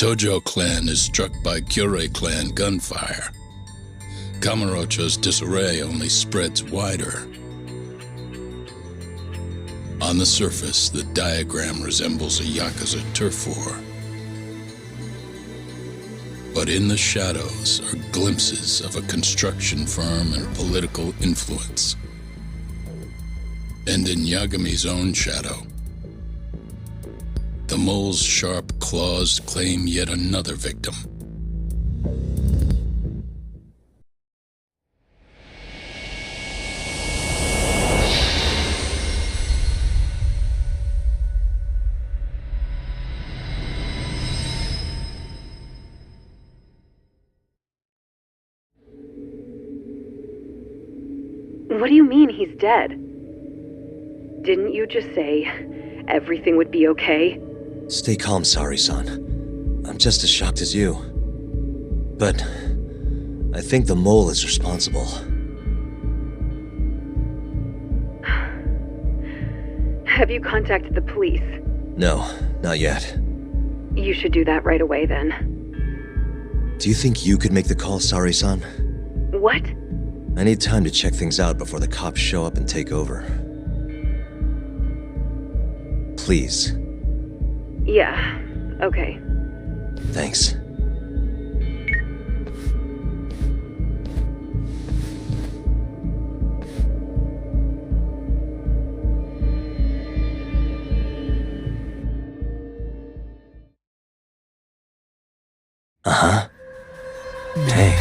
Tojo clan is struck by Kyorei clan gunfire. Kamurocho's disarray only spreads wider. On the surface, the diagram resembles a Yakuza turf war. But in the shadows are glimpses of a construction firm and political influence. And in Yagami's own shadow, the mole's sharp claws claim yet another victim. What do you mean he's dead? Didn't you just say everything would be okay? Stay calm, Sari-san. I'm just as shocked as you. But I think the mole is responsible. Have you contacted the police? No, not yet. You should do that right away then. Do you think you could make the call, Sari-san? What? I need time to check things out before the cops show up and take over. Please. Yeah, okay. Thanks. Uh-huh. Hey.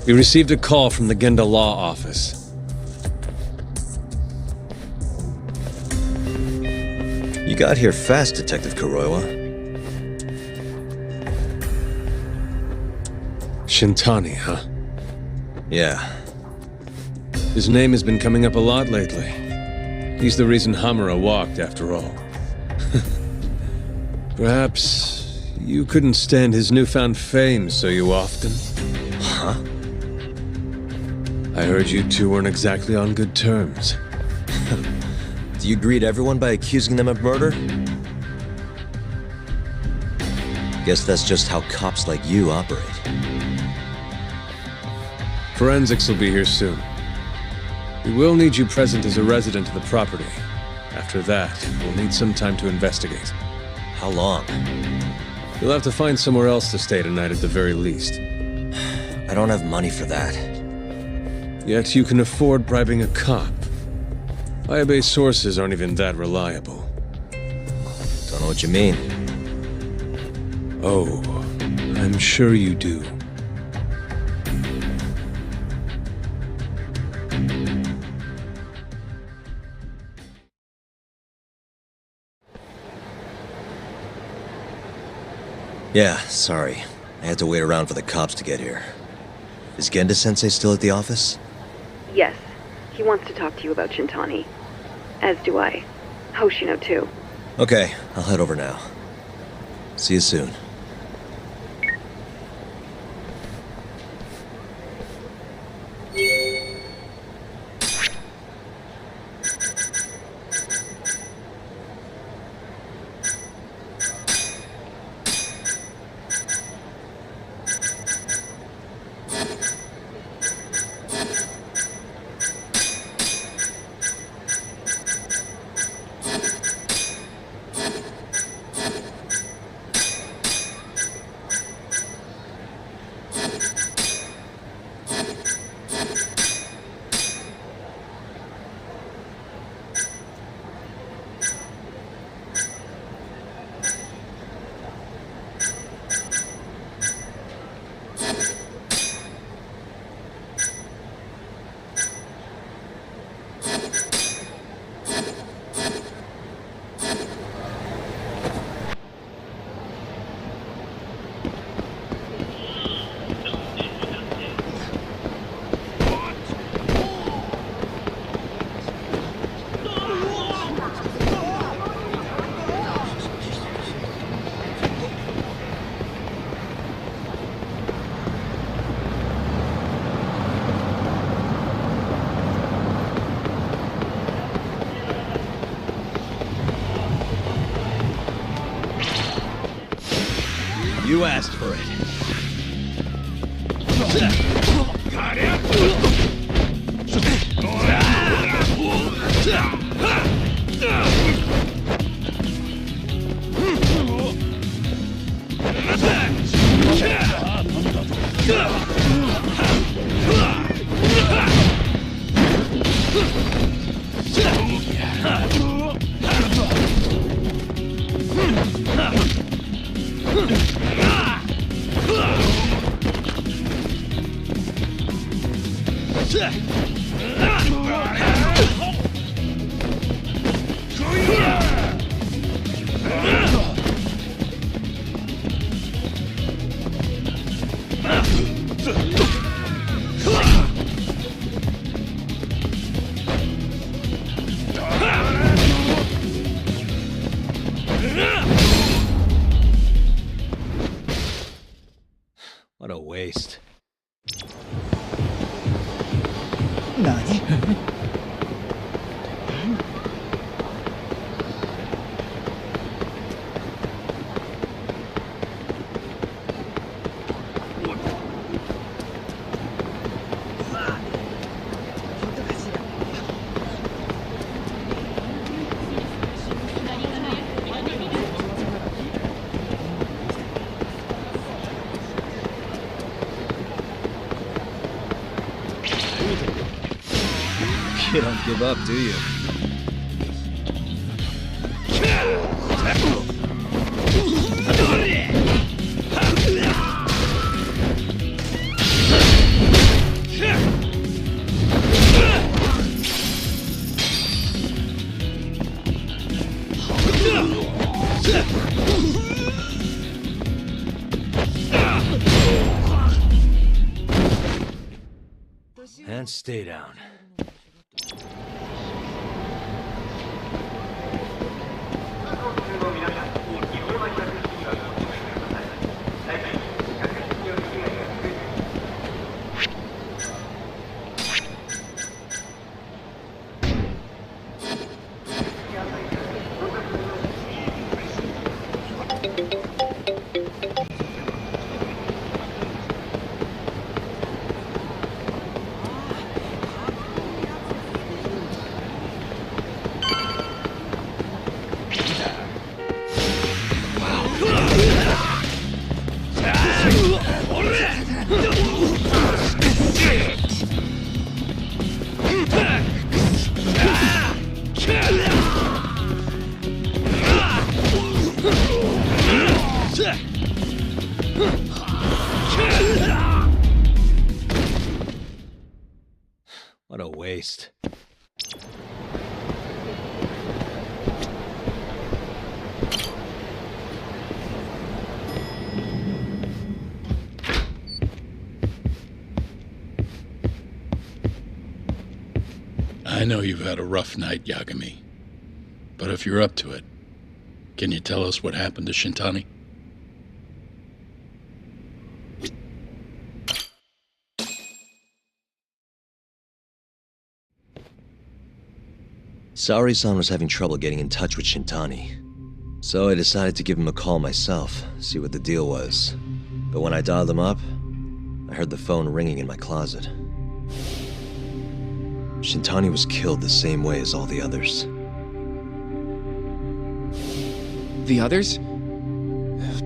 We received a call from the Genda Law Office. You got here fast, Detective Kuroiwa. Shintani, huh? Yeah. His name has been coming up a lot lately. He's the reason Hamura walked, after all. Perhaps you couldn't stand his newfound fame so you often? Huh? I heard you two weren't exactly on good terms. Do you greet everyone by accusing them of murder? Guess that's just how cops like you operate. Forensics will be here soon. We will need you present as a resident of the property. After that, we'll need some time to investigate. How long? You'll have to find somewhere else to stay tonight at the very least. I don't have money for that. Yet you can afford bribing a cop. Ayabe's sources aren't even that reliable. Don't know what you mean. Oh, I'm sure you do. Yeah, sorry. I had to wait around for the cops to get here. Is Genda-sensei still at the office? Yes. He wants to talk to you about Shintani. As do I. Hoshino, too. Okay, I'll head over now. See you soon. You asked for it. What a waste. Nani? You don't give up, do you? And stay down. What a waste. I know you've had a rough night, Yagami. But if you're up to it, can you tell us what happened to Shintani? Saori-san was having trouble getting in touch with Shintani. So I decided to give him a call myself, see what the deal was. But when I dialed him up, I heard the phone ringing in my closet. Shintani was killed the same way as all the others. The others?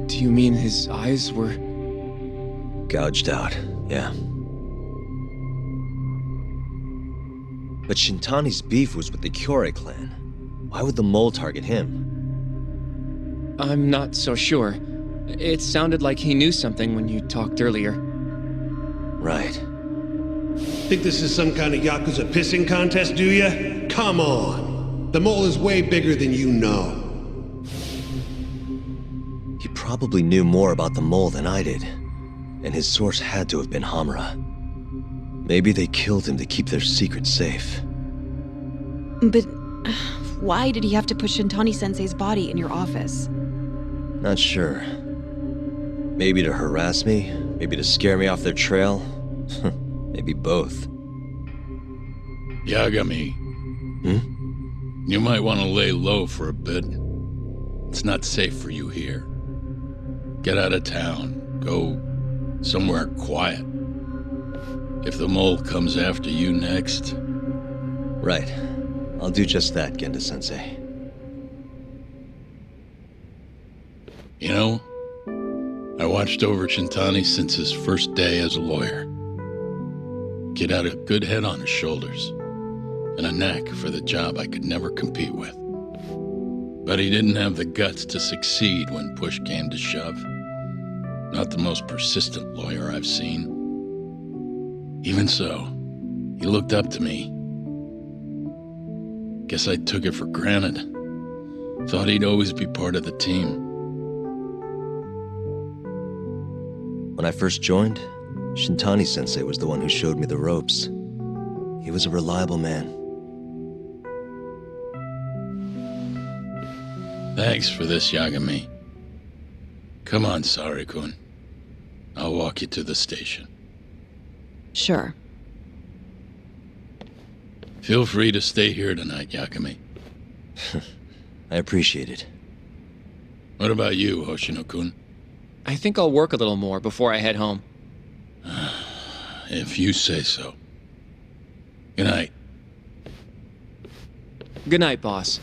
Do you mean his eyes were... Gouged out, yeah. But Shintani's beef was with the Kyorei clan. Why would the mole target him? I'm not so sure. It sounded like he knew something when you talked earlier. Right. Think this is some kind of Yakuza pissing contest, do ya? Come on! The mole is way bigger than you know. He probably knew more about the mole than I did. And his source had to have been Hamura. Maybe they killed him to keep their secret safe. But why did he have to put Shintani-sensei's body in your office? Not sure. Maybe to harass me, maybe to scare me off their trail. Maybe both. Yagami. You might want to lay low for a bit. It's not safe for you here. Get out of town. Go somewhere quiet. If the mole comes after you next... Right. I'll do just that, Genda-sensei. You know, I watched over Shintani since his first day as a lawyer. Kid had a good head on his shoulders, and a knack for the job I could never compete with. But he didn't have the guts to succeed when push came to shove. Not the most persistent lawyer I've seen. Even so, he looked up to me. Guess I took it for granted. Thought he'd always be part of the team. When I first joined, Shintani-sensei was the one who showed me the ropes. He was a reliable man. Thanks for this, Yagami. Come on, Sari-kun. I'll walk you to the station. Sure. Feel free to stay here tonight, Yagami. I appreciate it. What about you, Hoshino-kun? I think I'll work a little more before I head home. If you say so. Good night. Good night, boss.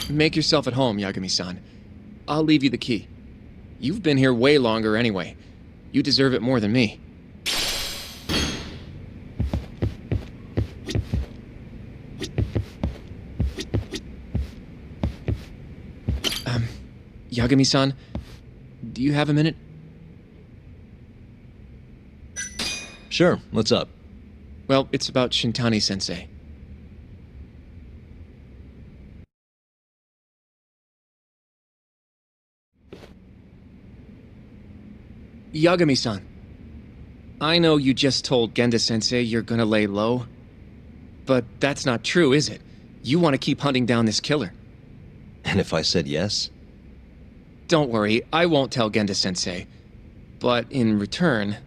Make yourself at home, Yagami-san. I'll leave you the key. You've been here way longer anyway. You deserve it more than me. Yagami-san, do you have a minute? Sure, what's up? Well, it's about Shintani-sensei. Yagami-san, I know you just told Genda-sensei you're gonna lay low, but that's not true, is it? You want to keep hunting down this killer. And if I said yes? Don't worry, I won't tell Genda-sensei. But in return...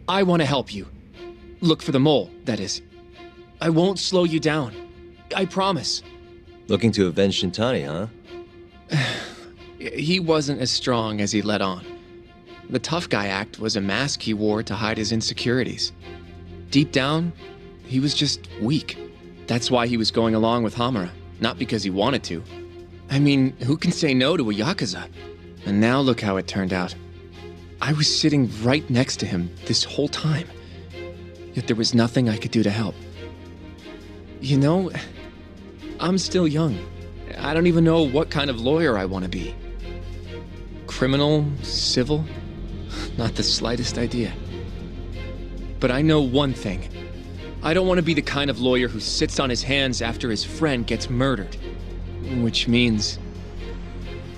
I want to help you. Look for the mole, that is. I won't slow you down. I promise. Looking to avenge Shintani, huh? He wasn't as strong as he let on. The tough guy act was a mask he wore to hide his insecurities. Deep down, he was just weak. That's why he was going along with Hamura, not because he wanted to. I mean, who can say no to a Yakuza? And now look how it turned out. I was sitting right next to him this whole time. Yet there was nothing I could do to help. You know, I'm still young. I don't even know what kind of lawyer I want to be. Criminal? Civil? Not the slightest idea. But I know one thing. I don't want to be the kind of lawyer who sits on his hands after his friend gets murdered. Which means...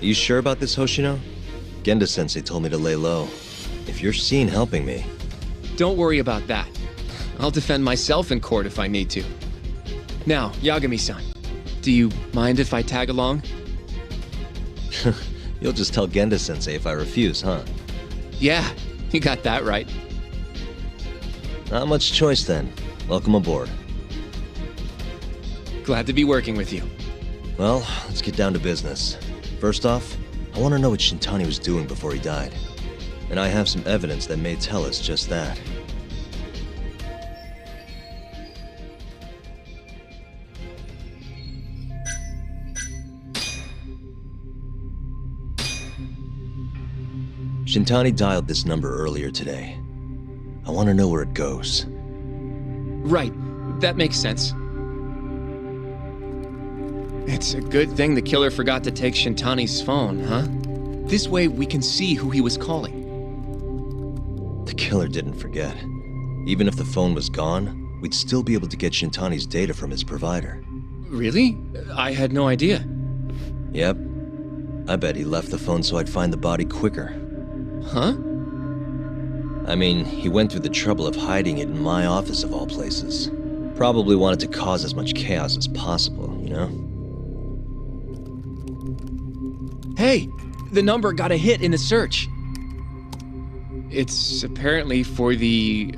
Are you sure about this, Hoshino? Genda-sensei told me to lay low. If you're seen helping me... Don't worry about that. I'll defend myself in court if I need to. Now, Yagami-san, do you mind if I tag along? You'll just tell Genda-sensei if I refuse, huh? Yeah, you got that right. Not much choice then. Welcome aboard. Glad to be working with you. Well, let's get down to business. First off, I want to know what Shintani was doing before he died. And I have some evidence that may tell us just that. Shintani dialed this number earlier today. I want to know where it goes. Right, that makes sense. It's a good thing the killer forgot to take Shintani's phone, huh? This way we can see who he was calling. The killer didn't forget. Even if the phone was gone, we'd still be able to get Shintani's data from his provider. Really? I had no idea. Yep. I bet he left the phone so I'd find the body quicker. Huh? I mean, he went through the trouble of hiding it in my office of all places. Probably wanted to cause as much chaos as possible, you know? Hey, the number got a hit in the search. It's apparently for the,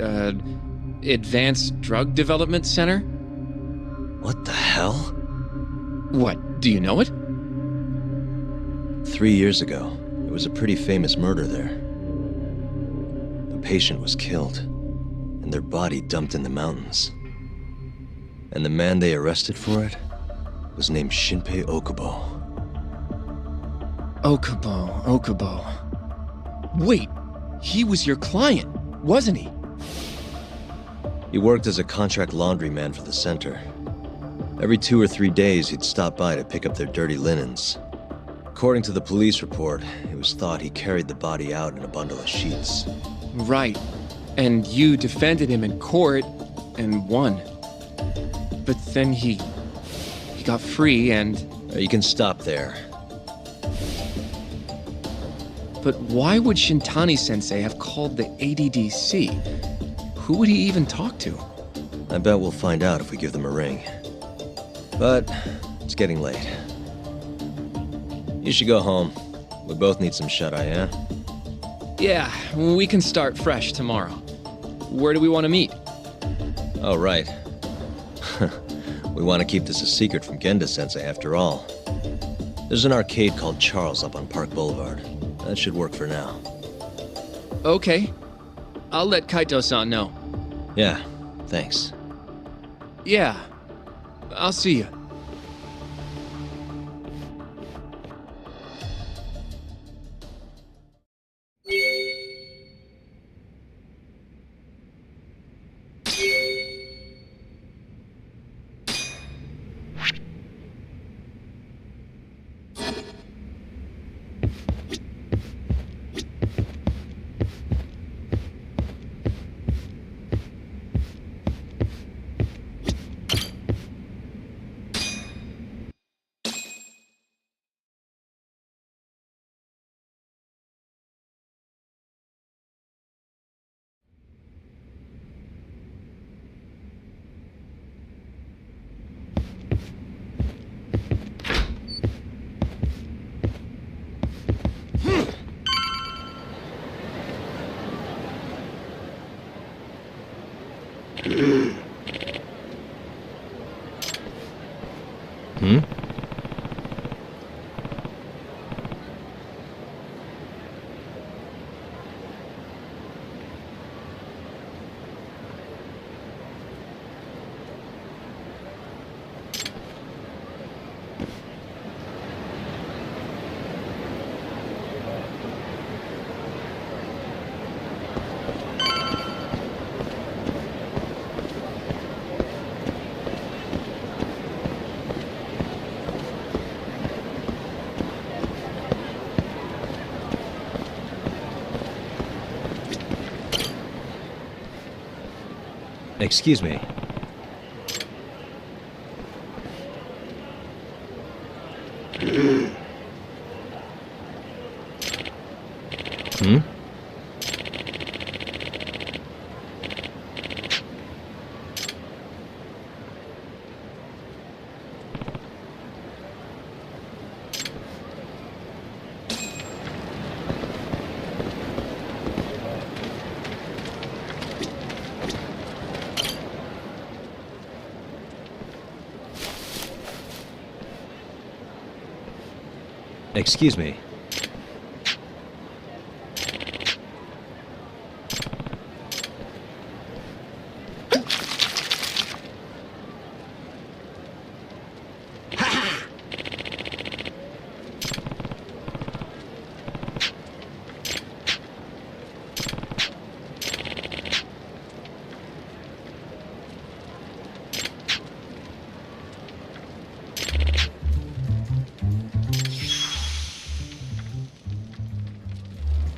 Advanced Drug Development Center? What the hell? What, do you know it? 3 years ago, there was a pretty famous murder there. A patient was killed, and their body dumped in the mountains. And the man they arrested for it was named Shinpei Okubo. Okubo. Wait, he was your client, wasn't he? He worked as a contract laundryman for the center. Every 2 or 3 days, he'd stop by to pick up their dirty linens. According to the police report, it was thought he carried the body out in a bundle of sheets. Right. And you defended him in court and won. But then he got free and... You can stop there. But why would Shintani-sensei have called the ADDC? Who would he even talk to? I bet we'll find out if we give them a ring. But it's getting late. You should go home. We both need some shut-eye, yeah? Yeah, we can start fresh tomorrow. Where do we want to meet? Oh, right. We want to keep this a secret from Genda-sensei after all. There's an arcade called Charles up on Park Boulevard. That should work for now. Okay. I'll let Kaito-san know. Yeah, thanks. Yeah. I'll see you. Excuse me. Hmm? Excuse me.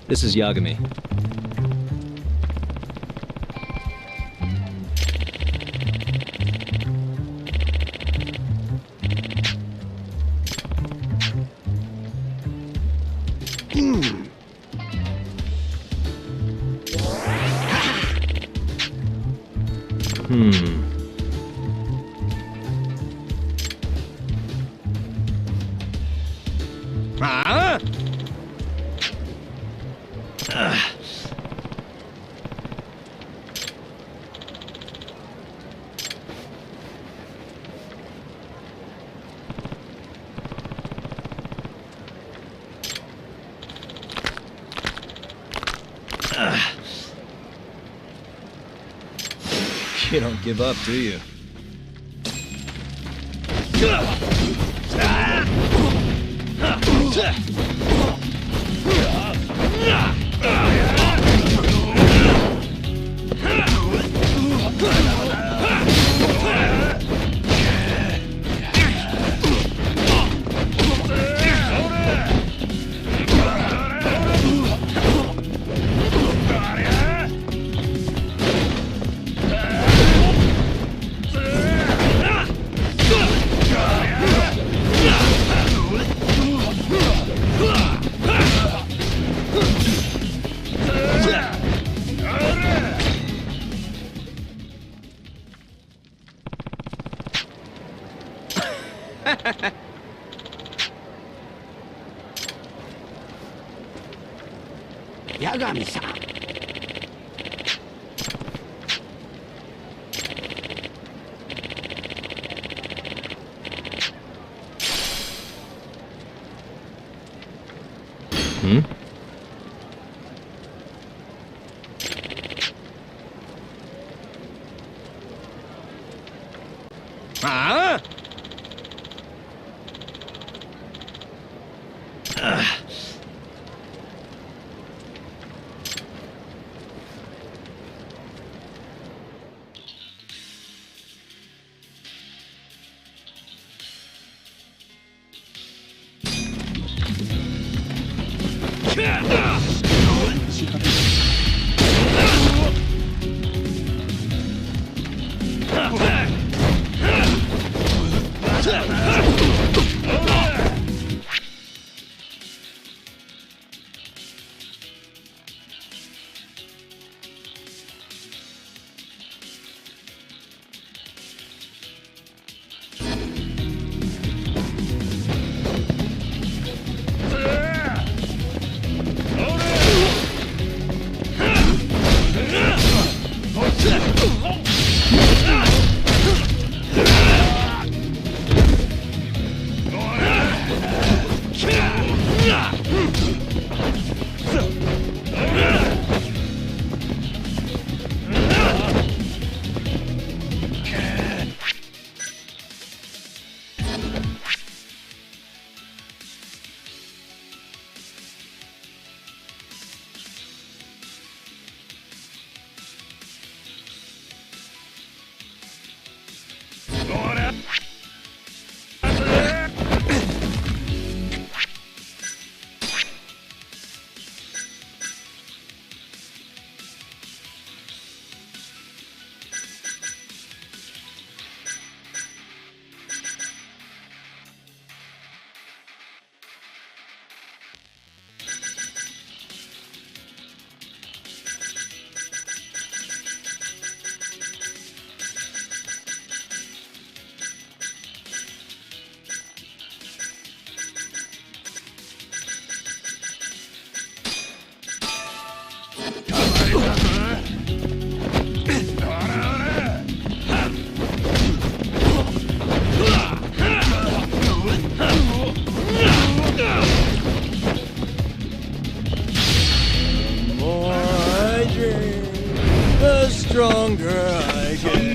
This is Yagami. You don't give up, do you? Yagami-san. Hmm? Ah! Stronger I get.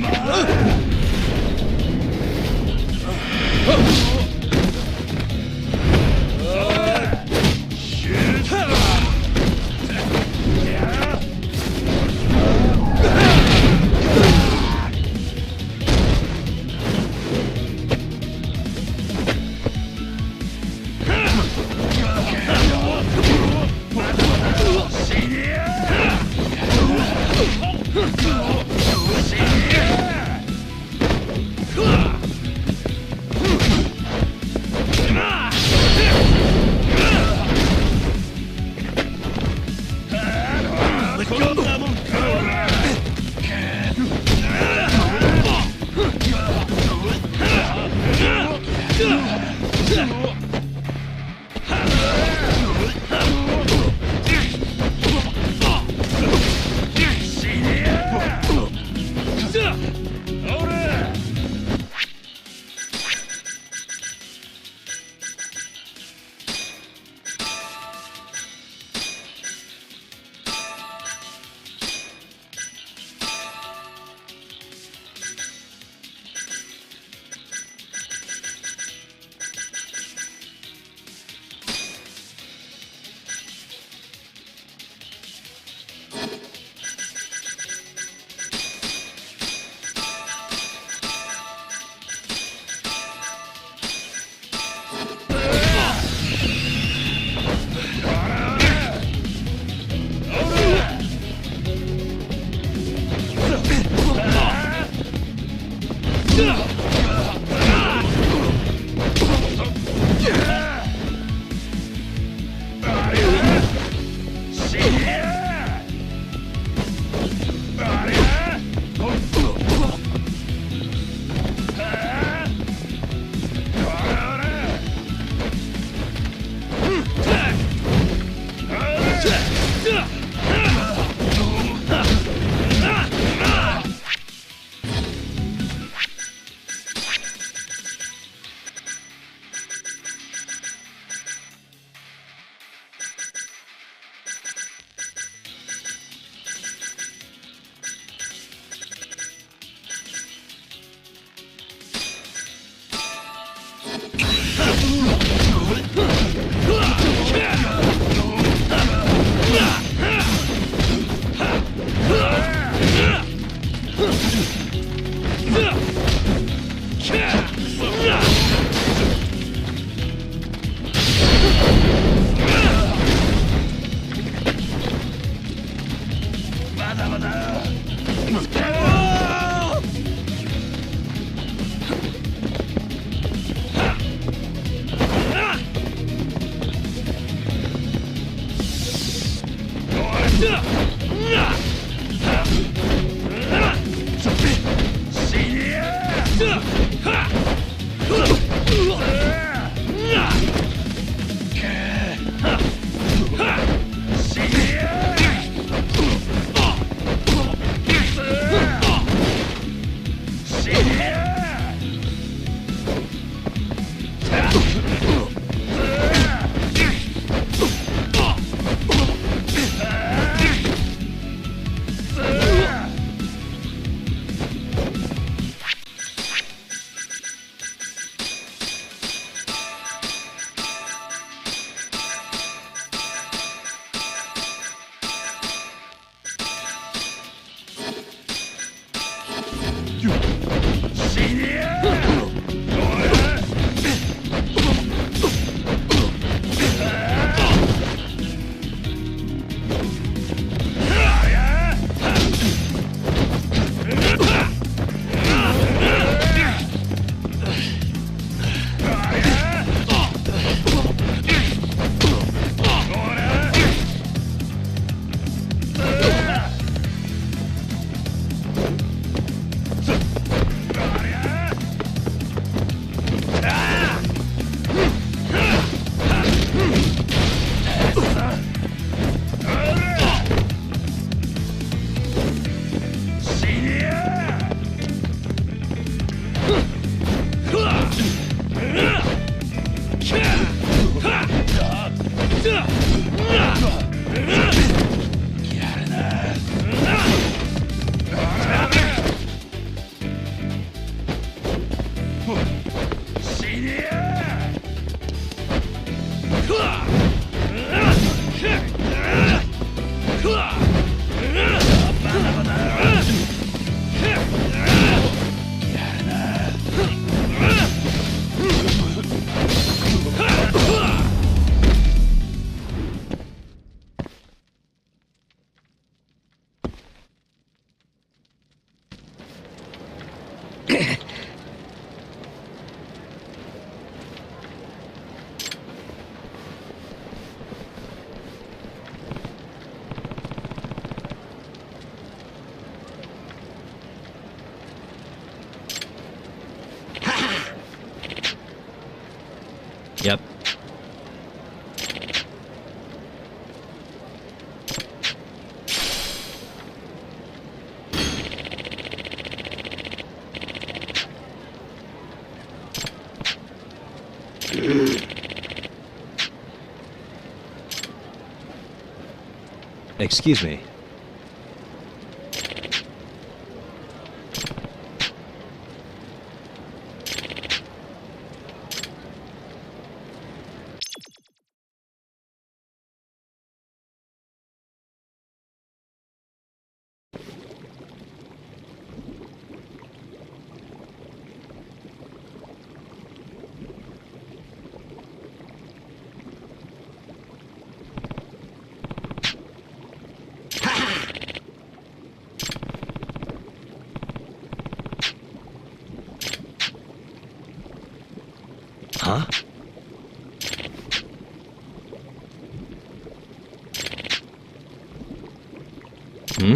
Yep. Excuse me. Huh? Hmm?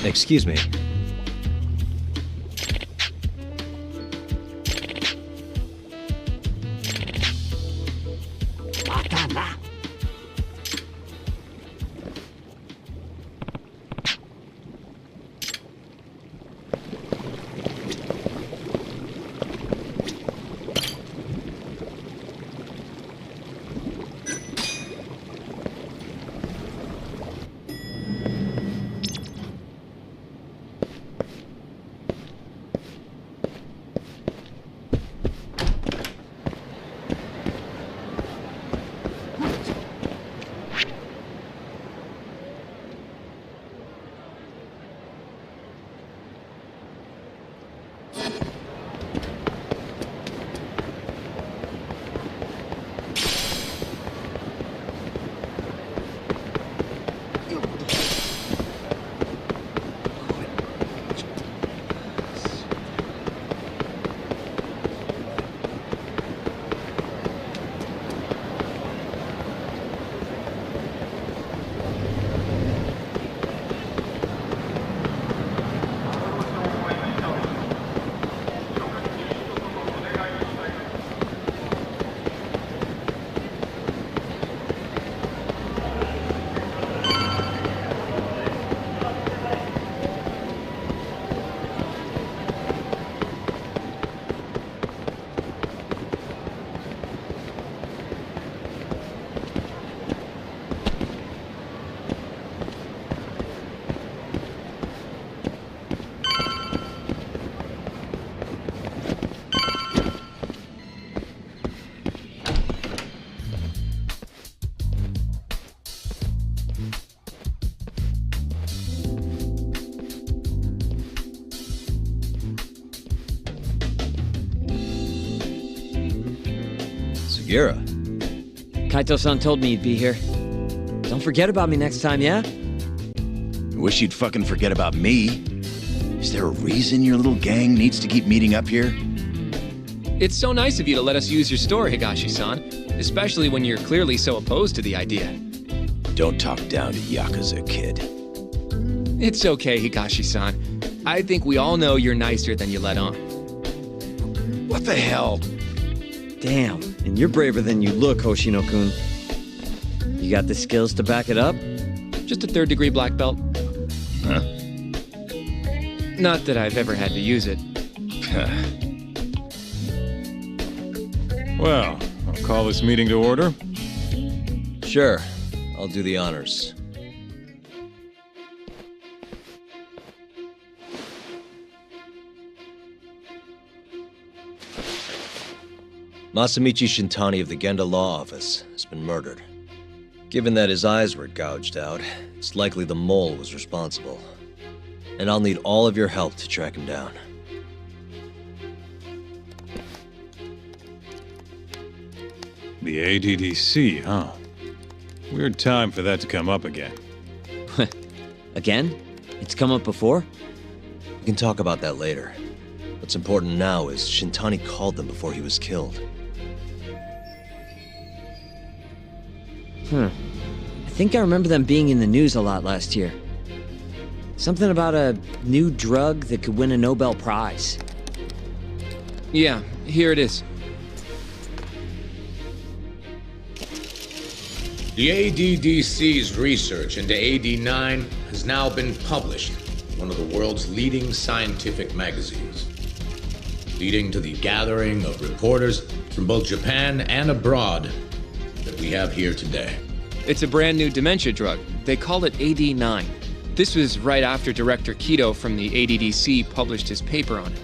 Excuse me. Segura. Kaito-san told me you'd be here. Don't forget about me next time, yeah? I wish you'd fucking forget about me. Is there a reason your little gang needs to keep meeting up here? It's so nice of you to let us use your store, Higashi-san, especially when you're clearly so opposed to the idea. Don't talk down to Yakuza, kid. It's okay, Higashi-san. I think we all know you're nicer than you let on. What the hell? Damn, and you're braver than you look, Hoshino-kun. You got the skills to back it up? Just a third-degree black belt. Huh? Not that I've ever had to use it. Well, I'll call this meeting to order. Sure. I'll do the honors. Masamichi Shintani of the Genda Law Office has been murdered. Given that his eyes were gouged out, it's likely the mole was responsible. And I'll need all of your help to track him down. The ADDC, huh? Weird time for that to come up again. Again? It's come up before? We can talk about that later. What's important now is Shintani called them before he was killed. I think I remember them being in the news a lot last year. Something about a new drug that could win a Nobel Prize. Yeah, here it is. The ADDC's research into AD9 has now been published in one of the world's leading scientific magazines, leading to the gathering of reporters from both Japan and abroad that we have here today. It's a brand new dementia drug. They call it AD9. This was right after Director Kido from the ADDC published his paper on it.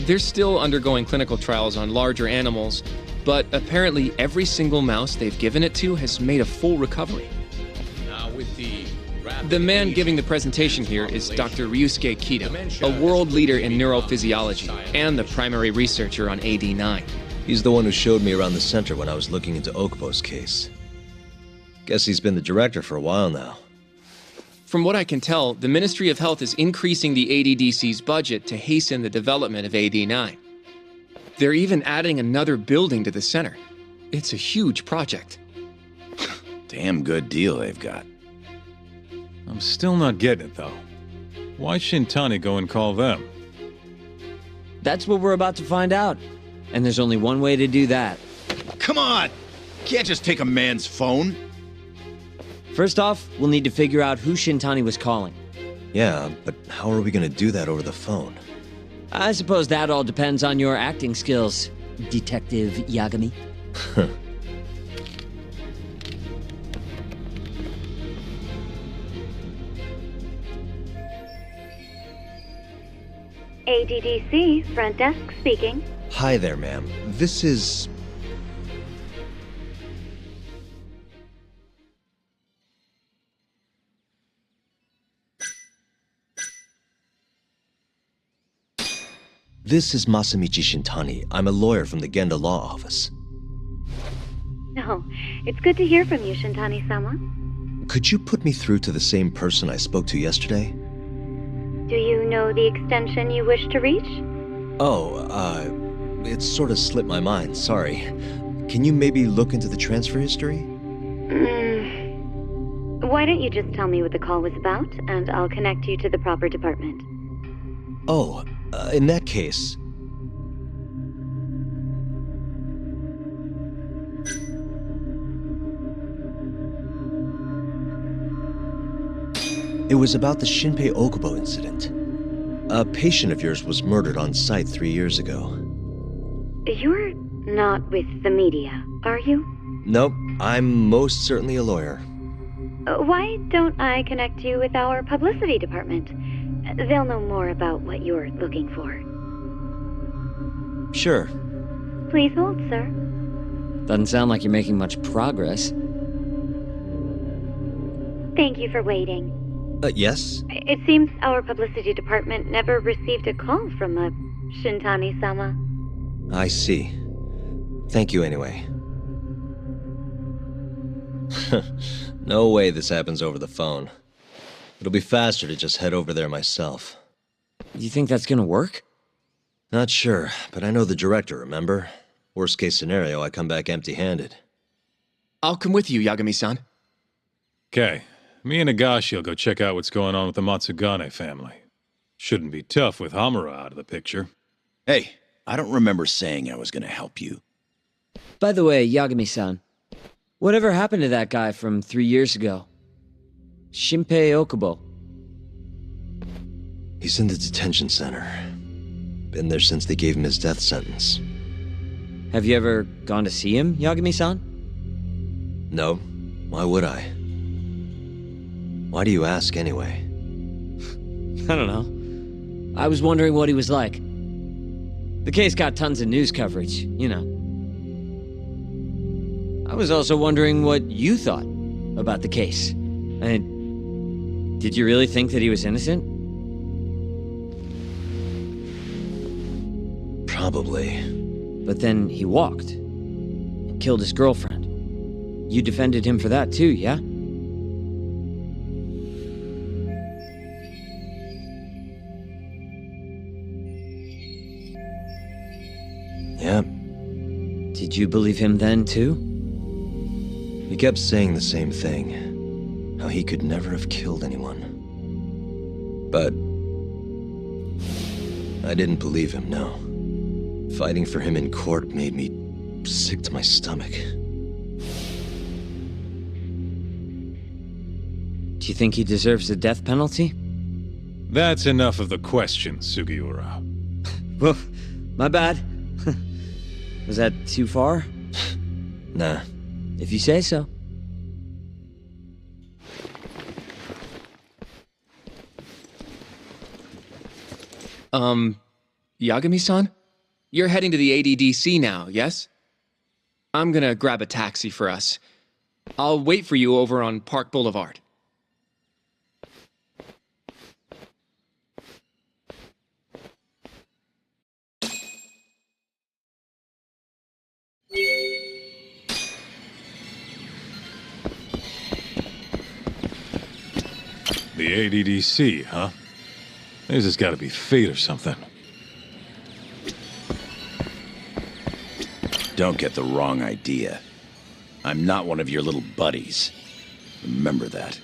They're still undergoing clinical trials on larger animals, but apparently every single mouse they've given it to has made a full recovery. Now with the man giving the presentation here is Dr. Ryusuke Kido, a world leader in neurophysiology and the primary researcher on AD9. He's the one who showed me around the center when I was looking into Okubo's case. Guess he's been the director for a while now. From what I can tell, the Ministry of Health is increasing the ADDC's budget to hasten the development of AD9. They're even adding another building to the center. It's a huge project. Damn good deal they've got. I'm still not getting it, though. Why Shintani go and call them? That's what we're about to find out. And there's only one way to do that. Come on! Can't just take a man's phone. First off, we'll need to figure out who Shintani was calling. Yeah, but how are we gonna do that over the phone? I suppose that all depends on your acting skills, Detective Yagami. ADDC, front desk speaking. Hi there, ma'am. This is... This is Masamichi Shintani. I'm a lawyer from the Genda Law Office. No, it's good to hear from you, Shintani-sama. Could you put me through to the same person I spoke to yesterday? Do you know the extension you wish to reach? Oh, it sort of slipped my mind, sorry. Can you maybe look into the transfer history? Why don't you just tell me what the call was about, and I'll connect you to the proper department. Oh, in that case... It was about the Shinpei Okubo incident. A patient of yours was murdered on site 3 years ago. You're not with the media, are you? Nope, I'm most certainly a lawyer. Why don't I connect you with our publicity department? They'll know more about what you're looking for. Sure. Please hold, sir. Doesn't sound like you're making much progress. Thank you for waiting. Yes? It seems our publicity department never received a call from Shintani-sama. I see. Thank you anyway. No way this happens over the phone. It'll be faster to just head over there myself. You think that's gonna work? Not sure, but I know the director, remember? Worst case scenario, I come back empty-handed. I'll come with you, Yagami-san. Okay. Me and Nagashi will go check out what's going on with the Matsugane family. Shouldn't be tough with Hamura out of the picture. Hey, I don't remember saying I was gonna help you. By the way, Yagami-san, whatever happened to that guy from 3 years ago? Shinpei Okubo. He's in the detention center. Been there since they gave him his death sentence. Have you ever gone to see him, Yagami-san? No. Why would I? Why do you ask, anyway? I don't know. I was wondering what he was like. The case got tons of news coverage, you know. I was also wondering what you thought. about the case. And did you really think that he was innocent? Probably. But then he walked and killed his girlfriend. You defended him for that too, yeah? Yep. Did you believe him then too? He kept saying the same thing. How he could never have killed anyone. But I didn't believe him, no. Fighting for him in court made me sick to my stomach. Do you think he deserves the death penalty? That's enough of the questions, Sugiura. Well, my bad. Was that too far? Nah. If you say so. Yagami-san? You're heading to the ADDC now, yes? I'm gonna grab a taxi for us. I'll wait for you over on Park Boulevard. The ADDC, huh? This has got to be fate or something. Don't get the wrong idea. I'm not one of your little buddies. Remember that.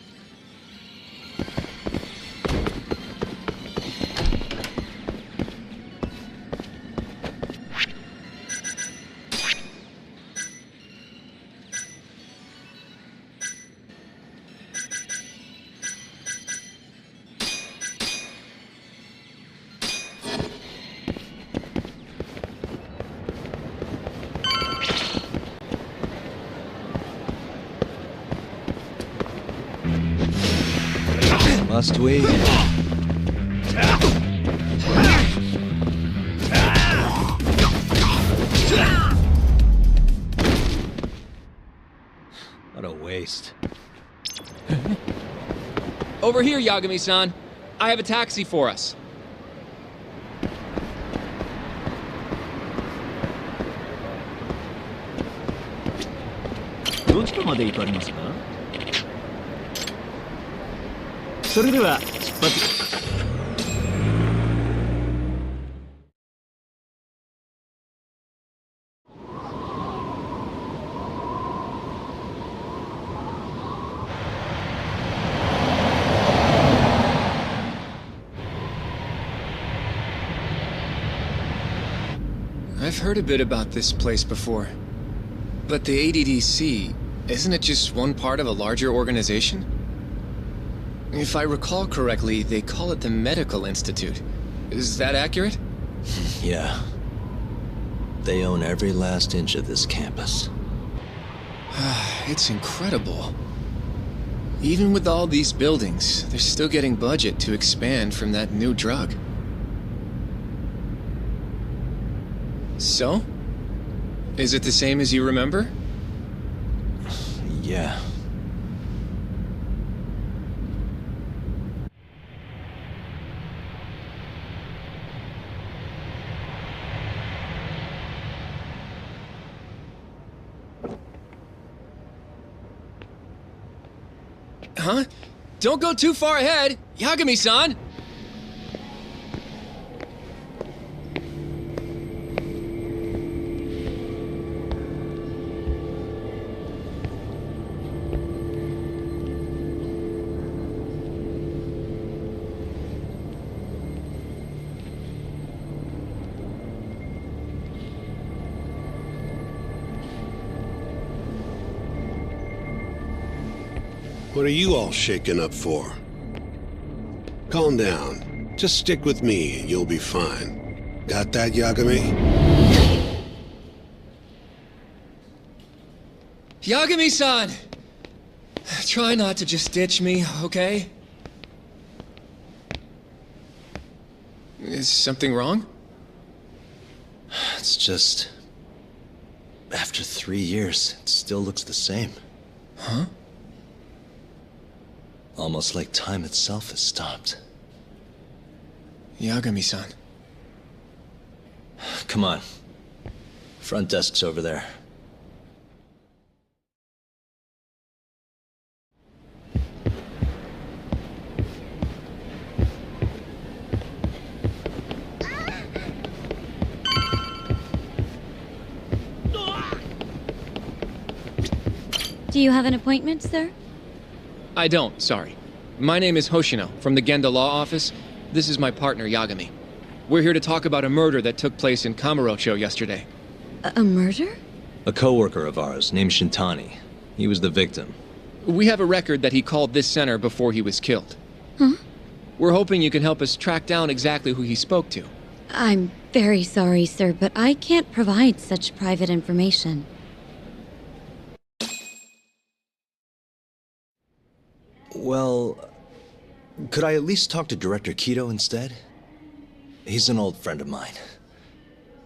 Must we? What a waste. Over here, Yagami-san. I have a taxi for us. I've heard a bit about this place before. But the ADDC, isn't it just one part of a larger organization? If I recall correctly, they call it the Medical Institute. Is that accurate? Yeah. They own every last inch of this campus. It's incredible. Even with all these buildings, they're still getting budget to expand from that new drug. So? Is it the same as you remember? Yeah. Huh? Don't go too far ahead! Yagami-san! What are you all shaken up for? Calm down. Just stick with me and you'll be fine. Got that, Yagami? Yagami-san! Try not to just ditch me, okay? Is something wrong? It's just... After 3 years, it still looks the same. Huh? Almost like time itself has stopped. Yagami-san. Come on. Front desk's over there. Do you have an appointment, sir? I don't, sorry. My name is Hoshino, from the Genda Law Office. This is my partner, Yagami. We're here to talk about a murder that took place in Kamurocho yesterday. A murder? A coworker of ours named Shintani. He was the victim. We have a record that he called this center before he was killed. Huh? We're hoping you can help us track down exactly who he spoke to. I'm very sorry, sir, but I can't provide such private information. Well, could I at least talk to Director Kido instead? He's an old friend of mine.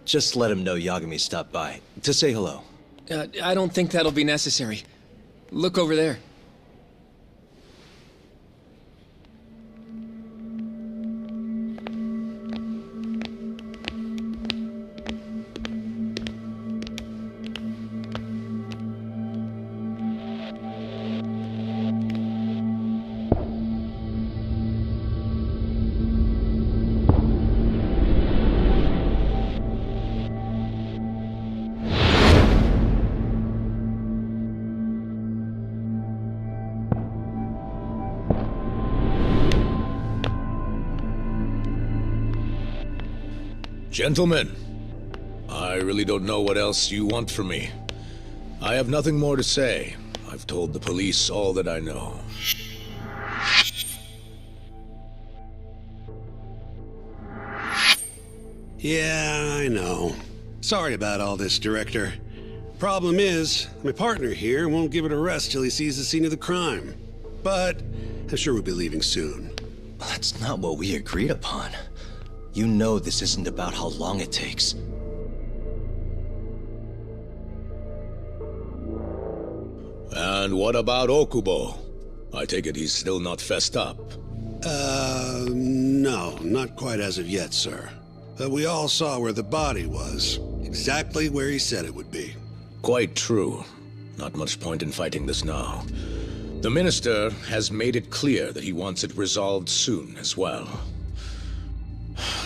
Just let him know Yagami stopped by, to say hello. I don't think that'll be necessary. Look over there. Gentlemen, I really don't know what else you want from me. I have nothing more to say. I've told the police all that I know. Yeah, I know. Sorry about all this, Director. Problem is, my partner here won't give it a rest till he sees the scene of the crime. But I'm sure we'll be leaving soon. That's not what we agreed upon. You know this isn't about how long it takes. And what about Okubo? I take it he's still not fessed up. No, not quite as of yet, sir. But we all saw where the body was. Exactly where he said it would be. Quite true. Not much point in fighting this now. The Minister has made it clear that he wants it resolved soon as well.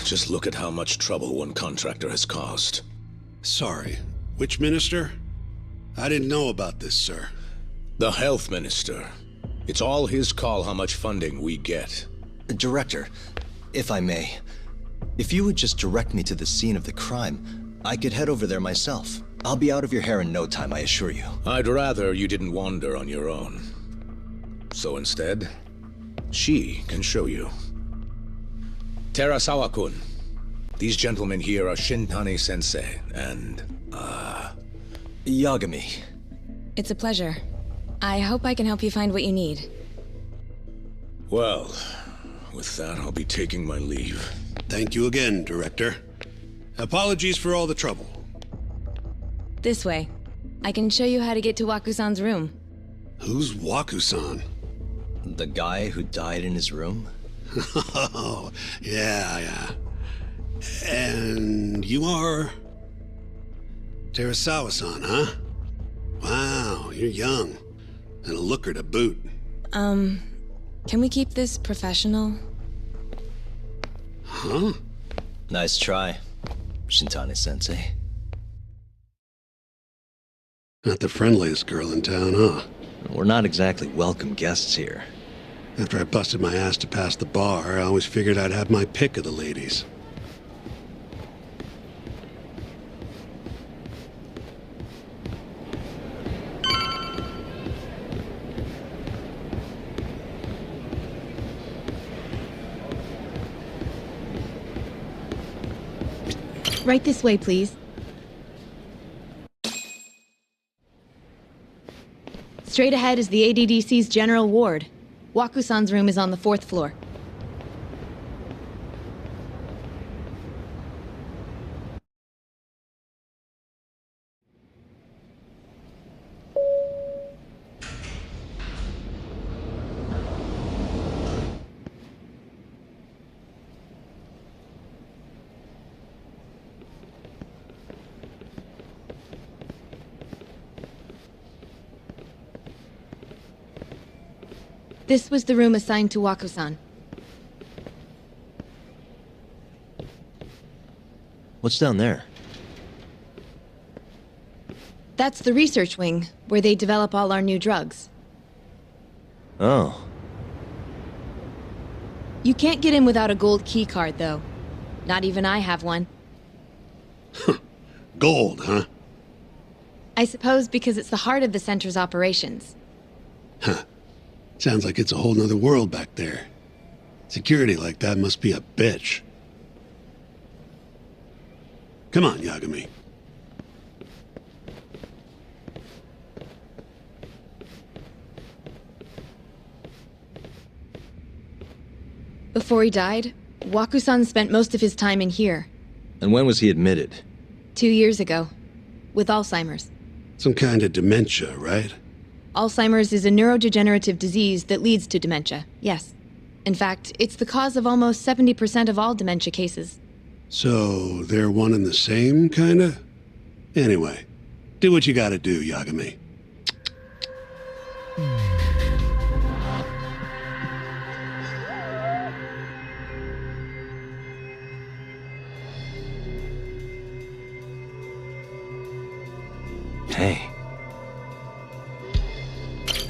Just look at how much trouble one contractor has caused. Sorry, which minister? I didn't know about this, sir. The Health Minister. It's all his call how much funding we get. Director, if I may, if you would just direct me to the scene of the crime, I could head over there myself. I'll be out of your hair in no time, I assure you. I'd rather you didn't wander on your own. So instead, she can show you. Terasawa-kun, these gentlemen here are Shintani-sensei and, Yagami. It's a pleasure. I hope I can help you find what you need. Well, with that, I'll be taking my leave. Thank you again, Director. Apologies for all the trouble. This way. I can show you how to get to Waku-san's room. Who's Waku-san? The guy who died in his room? Oh, yeah. And you are... Terasawa-san, huh? Wow, you're young. And a looker to boot. Can we keep this professional? Huh? Nice try, Shintani-sensei. Not the friendliest girl in town, huh? We're not exactly welcome guests here. After I busted my ass to pass the bar, I always figured I'd have my pick of the ladies. Right this way, please. Straight ahead is the ADDC's general ward. Waku-san's room is on the 4th floor. This was the room assigned to Waku-san. What's down there? That's the research wing, where they develop all our new drugs. Oh. You can't get in without a gold key card, though. Not even I have one. Gold, huh? I suppose because it's the heart of the center's operations. Huh. Sounds like it's a whole nother world back there. Security like that must be a bitch. Come on, Yagami. Before he died, Waku-san spent most of his time in here. And when was he admitted? 2 years ago. With Alzheimer's. Some kind of dementia, right? Alzheimer's is a neurodegenerative disease that leads to dementia, yes. In fact, it's the cause of almost 70% of all dementia cases. So, they're one and the same, kinda? Anyway, do what you gotta do, Yagami. Hey.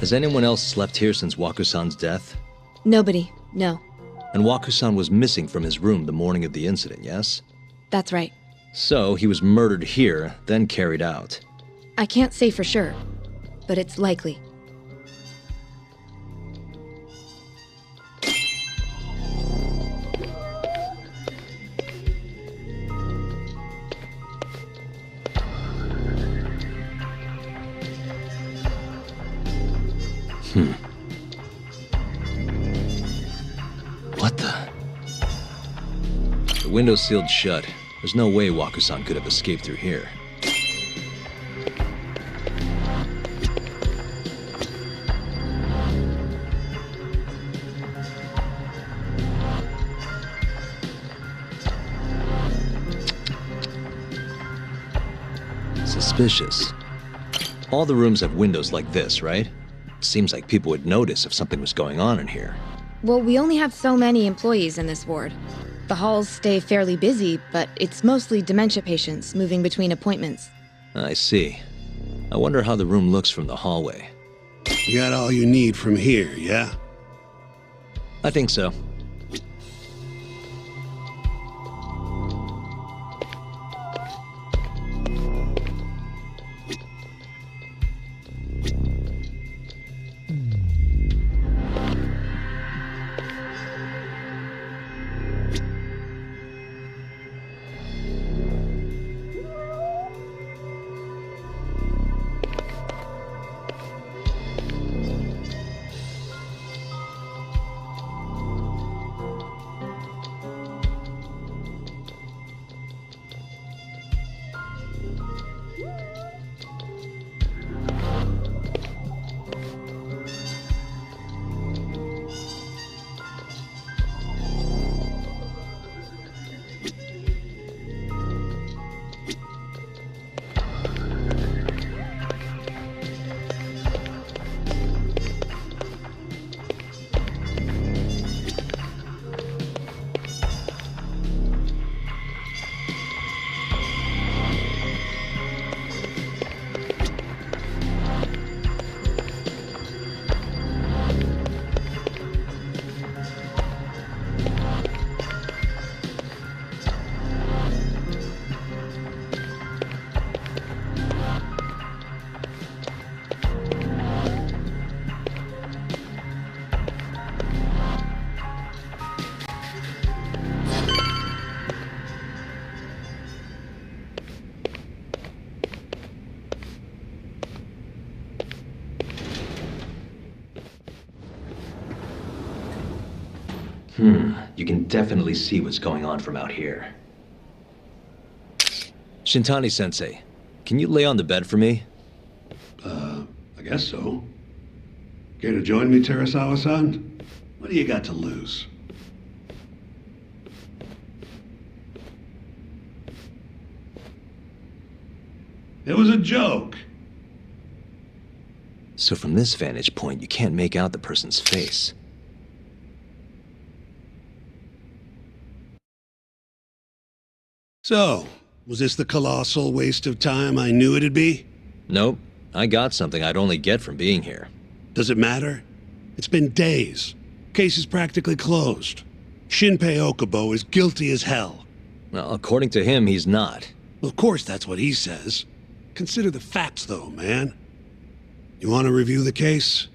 Has anyone else slept here since Waku-san's death? Nobody, no. And Waku-san was missing from his room the morning of the incident, yes? That's right. So, he was murdered here, then carried out. I can't say for sure, but it's likely. What the? The window's sealed shut. There's no way Waku-san could have escaped through here. Suspicious. All the rooms have windows like this, right? Seems like people would notice if something was going on in here. Well, we only have so many employees in this ward. The halls stay fairly busy, but it's mostly dementia patients moving between appointments. I see. I wonder how the room looks from the hallway. You got all you need from here, yeah? I think so. You can definitely see what's going on from out here. Shintani-sensei, can you lay on the bed for me? I guess so. Care to join me, Terasawa-san? What do you got to lose? It was a joke. So from this vantage point, you can't make out the person's face. So, was this the colossal waste of time I knew it'd be? Nope. I got something I'd only get from being here. Does it matter? It's been days. Case is practically closed. Shinpei Okubo is guilty as hell. Well, according to him, he's not. Well, of course that's what he says. Consider the facts, though, man. You want to review the case?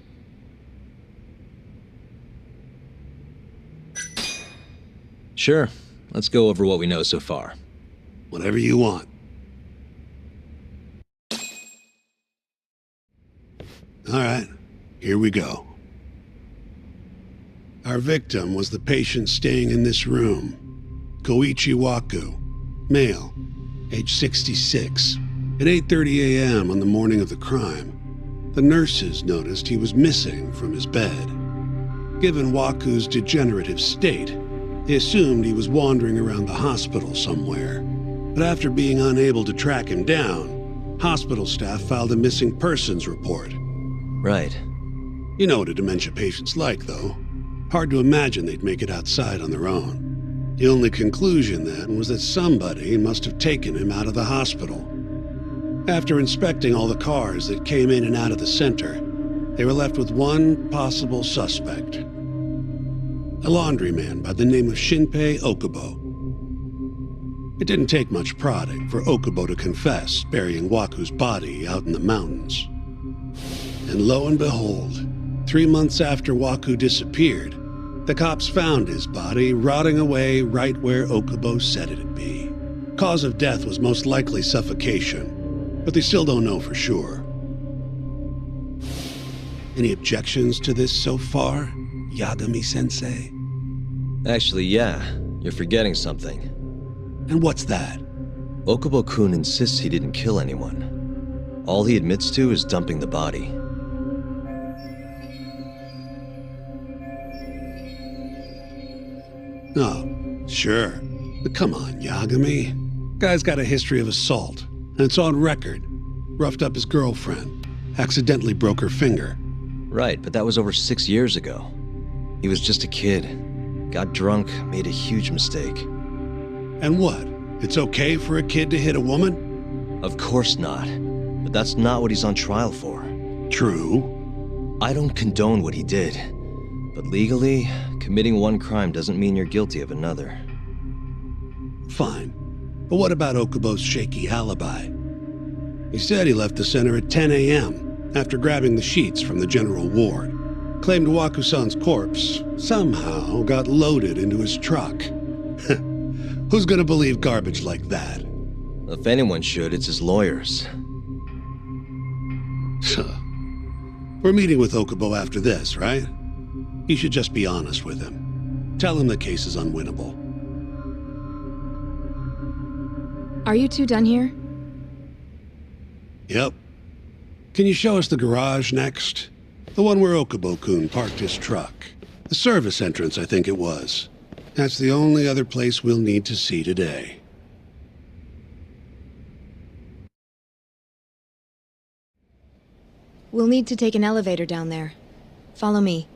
Sure. Let's go over what we know so far. Whatever you want. All right, here we go. Our victim was the patient staying in this room. Koichi Waku, male, age 66. At 8:30 a.m. on the morning of the crime, the nurses noticed he was missing from his bed. Given Waku's degenerative state, they assumed he was wandering around the hospital somewhere. But after being unable to track him down, hospital staff filed a missing persons report. Right. You know what a dementia patient's like, though. Hard to imagine they'd make it outside on their own. The only conclusion then was that somebody must have taken him out of the hospital. After inspecting all the cars that came in and out of the center, they were left with one possible suspect. A laundryman by the name of Shinpei Okubo. It didn't take much prodding for Okubo to confess burying Waku's body out in the mountains. And lo and behold, 3 months after Waku disappeared, the cops found his body rotting away right where Okubo said it'd be. Cause of death was most likely suffocation, but they still don't know for sure. Any objections to this so far, Yagami-sensei? Actually, yeah. You're forgetting something. And what's that? Okubo-kun insists he didn't kill anyone. All he admits to is dumping the body. Oh, sure. But come on, Yagami. Guy's got a history of assault, and it's on record. Roughed up his girlfriend. Accidentally broke her finger. Right, but that was over 6 years ago. He was just a kid. Got drunk, made a huge mistake. And what? It's okay for a kid to hit a woman? Of course not. But that's not what he's on trial for. True. I don't condone what he did. But legally, committing one crime doesn't mean you're guilty of another. Fine. But what about Okubo's shaky alibi? He said he left the center at 10 a.m. after grabbing the sheets from the general ward. Claimed Waku-san's corpse somehow got loaded into his truck. Who's gonna believe garbage like that? If anyone should, it's his lawyers. We're meeting with Okubo after this, right? You should just be honest with him. Tell him the case is unwinnable. Are you two done here? Yep. Can you show us the garage next? The one where Okubo-kun parked his truck. The service entrance, I think it was. That's the only other place we'll need to see today. We'll need to take an elevator down there. Follow me.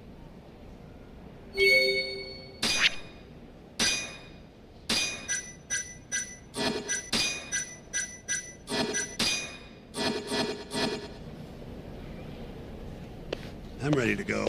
I'm ready to go.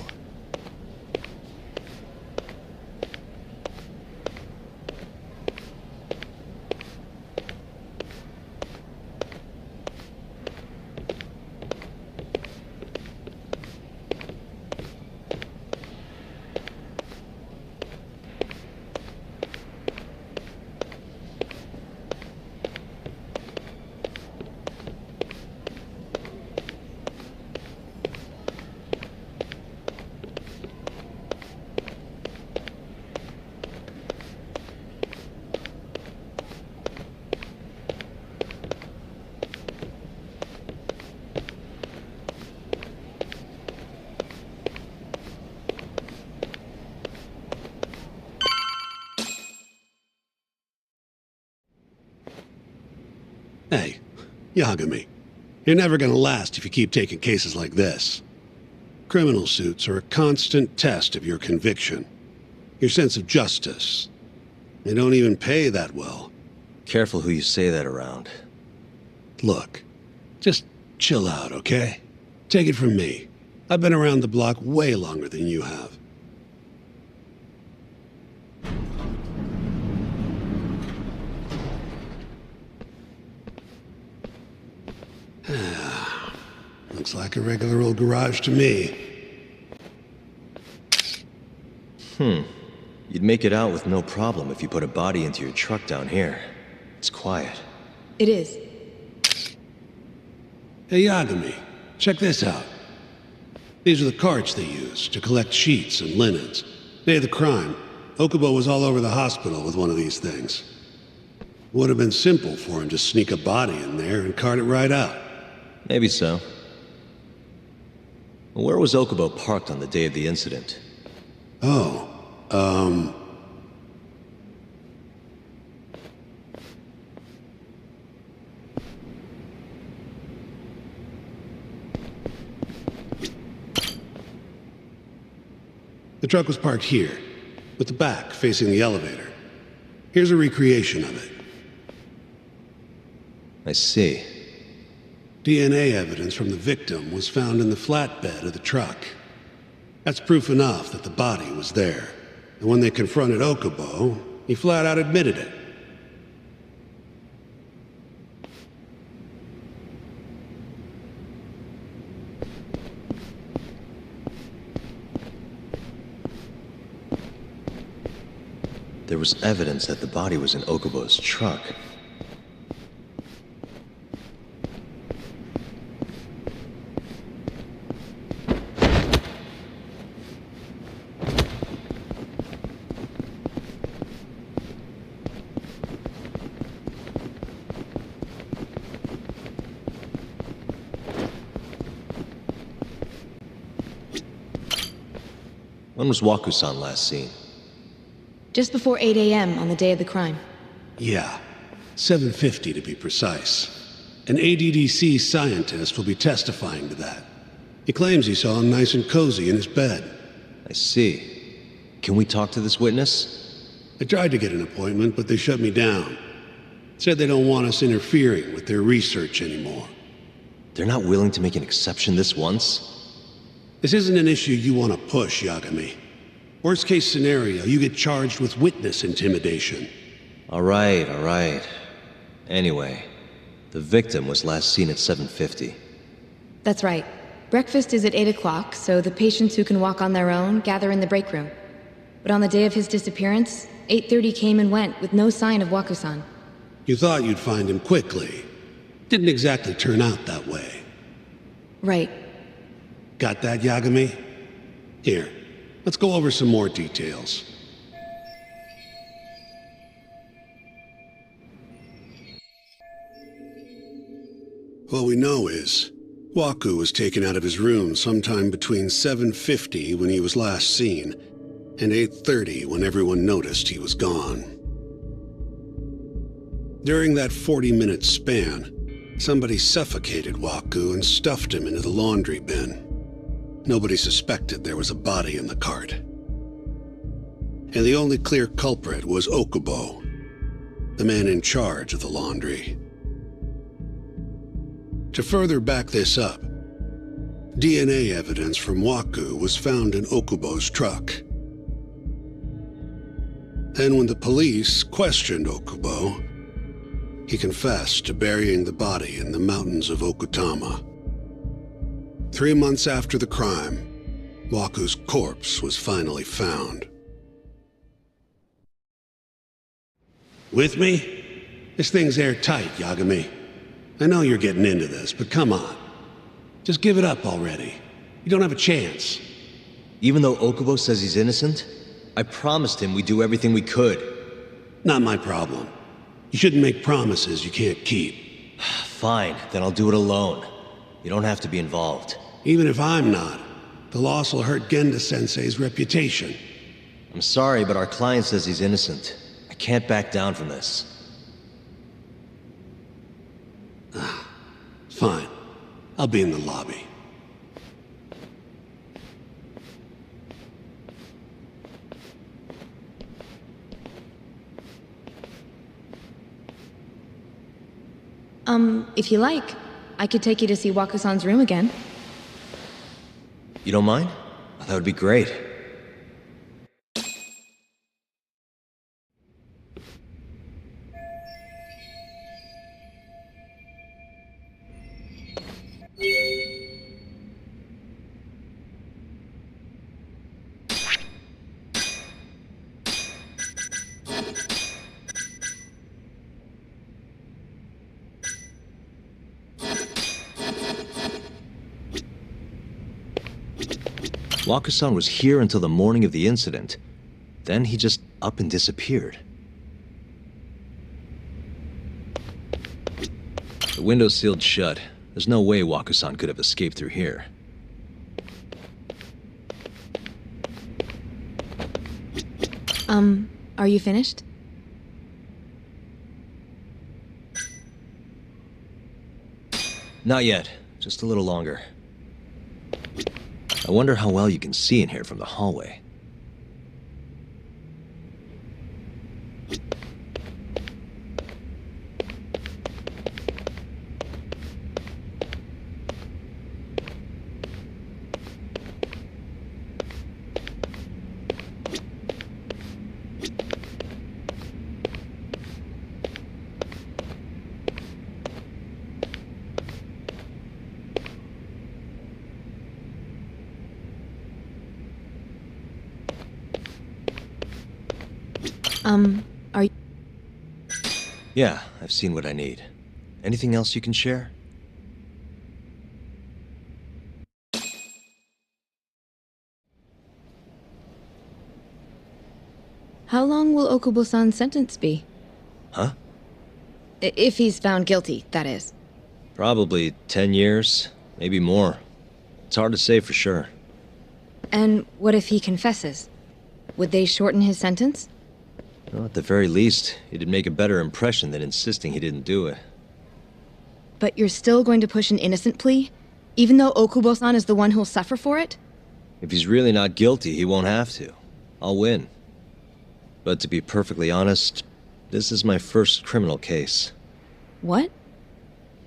Hey, Yagami, you're never gonna last if you keep taking cases like this. Criminal suits are a constant test of your conviction, your sense of justice. They don't even pay that well. Careful who you say that around. Look, just chill out, okay? Take it from me. I've been around the block way longer than you have. Looks like a regular old garage to me. You'd make it out with no problem if you put a body into your truck down here. It's quiet. It is. Hey, Yagami, check this out. These are the carts they use to collect sheets and linens. Day of the crime, Okubo was all over the hospital with one of these things. Would have been simple for him to sneak a body in there and cart it right out. Maybe so. Where was Okubo parked on the day of the incident? The truck was parked here, with the back facing the elevator. Here's a recreation of it. I see. DNA evidence from the victim was found in the flatbed of the truck. That's proof enough that the body was there. And when they confronted Okubo, he flat out admitted it. There was evidence that the body was in Okubo's truck. When was Waku-san last seen? Just before 8 a.m. on the day of the crime. Yeah, 7:50 to be precise. An ADDC scientist will be testifying to that. He claims he saw him nice and cozy in his bed. I see. Can we talk to this witness? I tried to get an appointment, but they shut me down. Said they don't want us interfering with their research anymore. They're not willing to make an exception this once? This isn't an issue you want to push, Yagami. Worst case scenario, you get charged with witness intimidation. All right. Anyway, the victim was last seen at 7:50. That's right. Breakfast is at 8 o'clock, so the patients who can walk on their own gather in the break room. But on the day of his disappearance, 8:30 came and went with no sign of Waku-san. You thought you'd find him quickly. Didn't exactly turn out that way. Right. Got that, Yagami? Here, let's go over some more details. What we know is, Waku was taken out of his room sometime between 7:50 when he was last seen, and 8:30 when everyone noticed he was gone. During that 40-minute span, somebody suffocated Waku and stuffed him into the laundry bin. Nobody suspected there was a body in the cart. And the only clear culprit was Okubo, the man in charge of the laundry. To further back this up, DNA evidence from Waku was found in Okubo's truck. And when the police questioned Okubo, he confessed to burying the body in the mountains of Okutama. 3 months after the crime, Waku's corpse was finally found. With me? This thing's airtight, Yagami. I know you're getting into this, but come on. Just give it up already. You don't have a chance. Even though Okubo says he's innocent, I promised him we'd do everything we could. Not my problem. You shouldn't make promises you can't keep. Fine, then I'll do it alone. You don't have to be involved. Even if I'm not, the loss will hurt Genda-sensei's reputation. I'm sorry, but our client says he's innocent. I can't back down from this. Fine. I'll be in the lobby. If you like, I could take you to see Wakusan's room again. You don't mind? That would be great. Wakusan was here until the morning of the incident. Then he just up and disappeared. The window's sealed shut. There's no way Wakusan could have escaped through here. Are you finished? Not yet. Just a little longer. I wonder how well you can see in here from the hallway. Are you... Yeah, I've seen what I need. Anything else you can share? How long will Okubo-san's sentence be? Huh? If he's found guilty, that is. Probably 10 years, maybe more. It's hard to say for sure. And what if he confesses? Would they shorten his sentence? Well, at the very least, it'd make a better impression than insisting he didn't do it. But you're still going to push an innocent plea? Even though Okubo-san is the one who'll suffer for it? If he's really not guilty, he won't have to. I'll win. But to be perfectly honest, this is my first criminal case. What?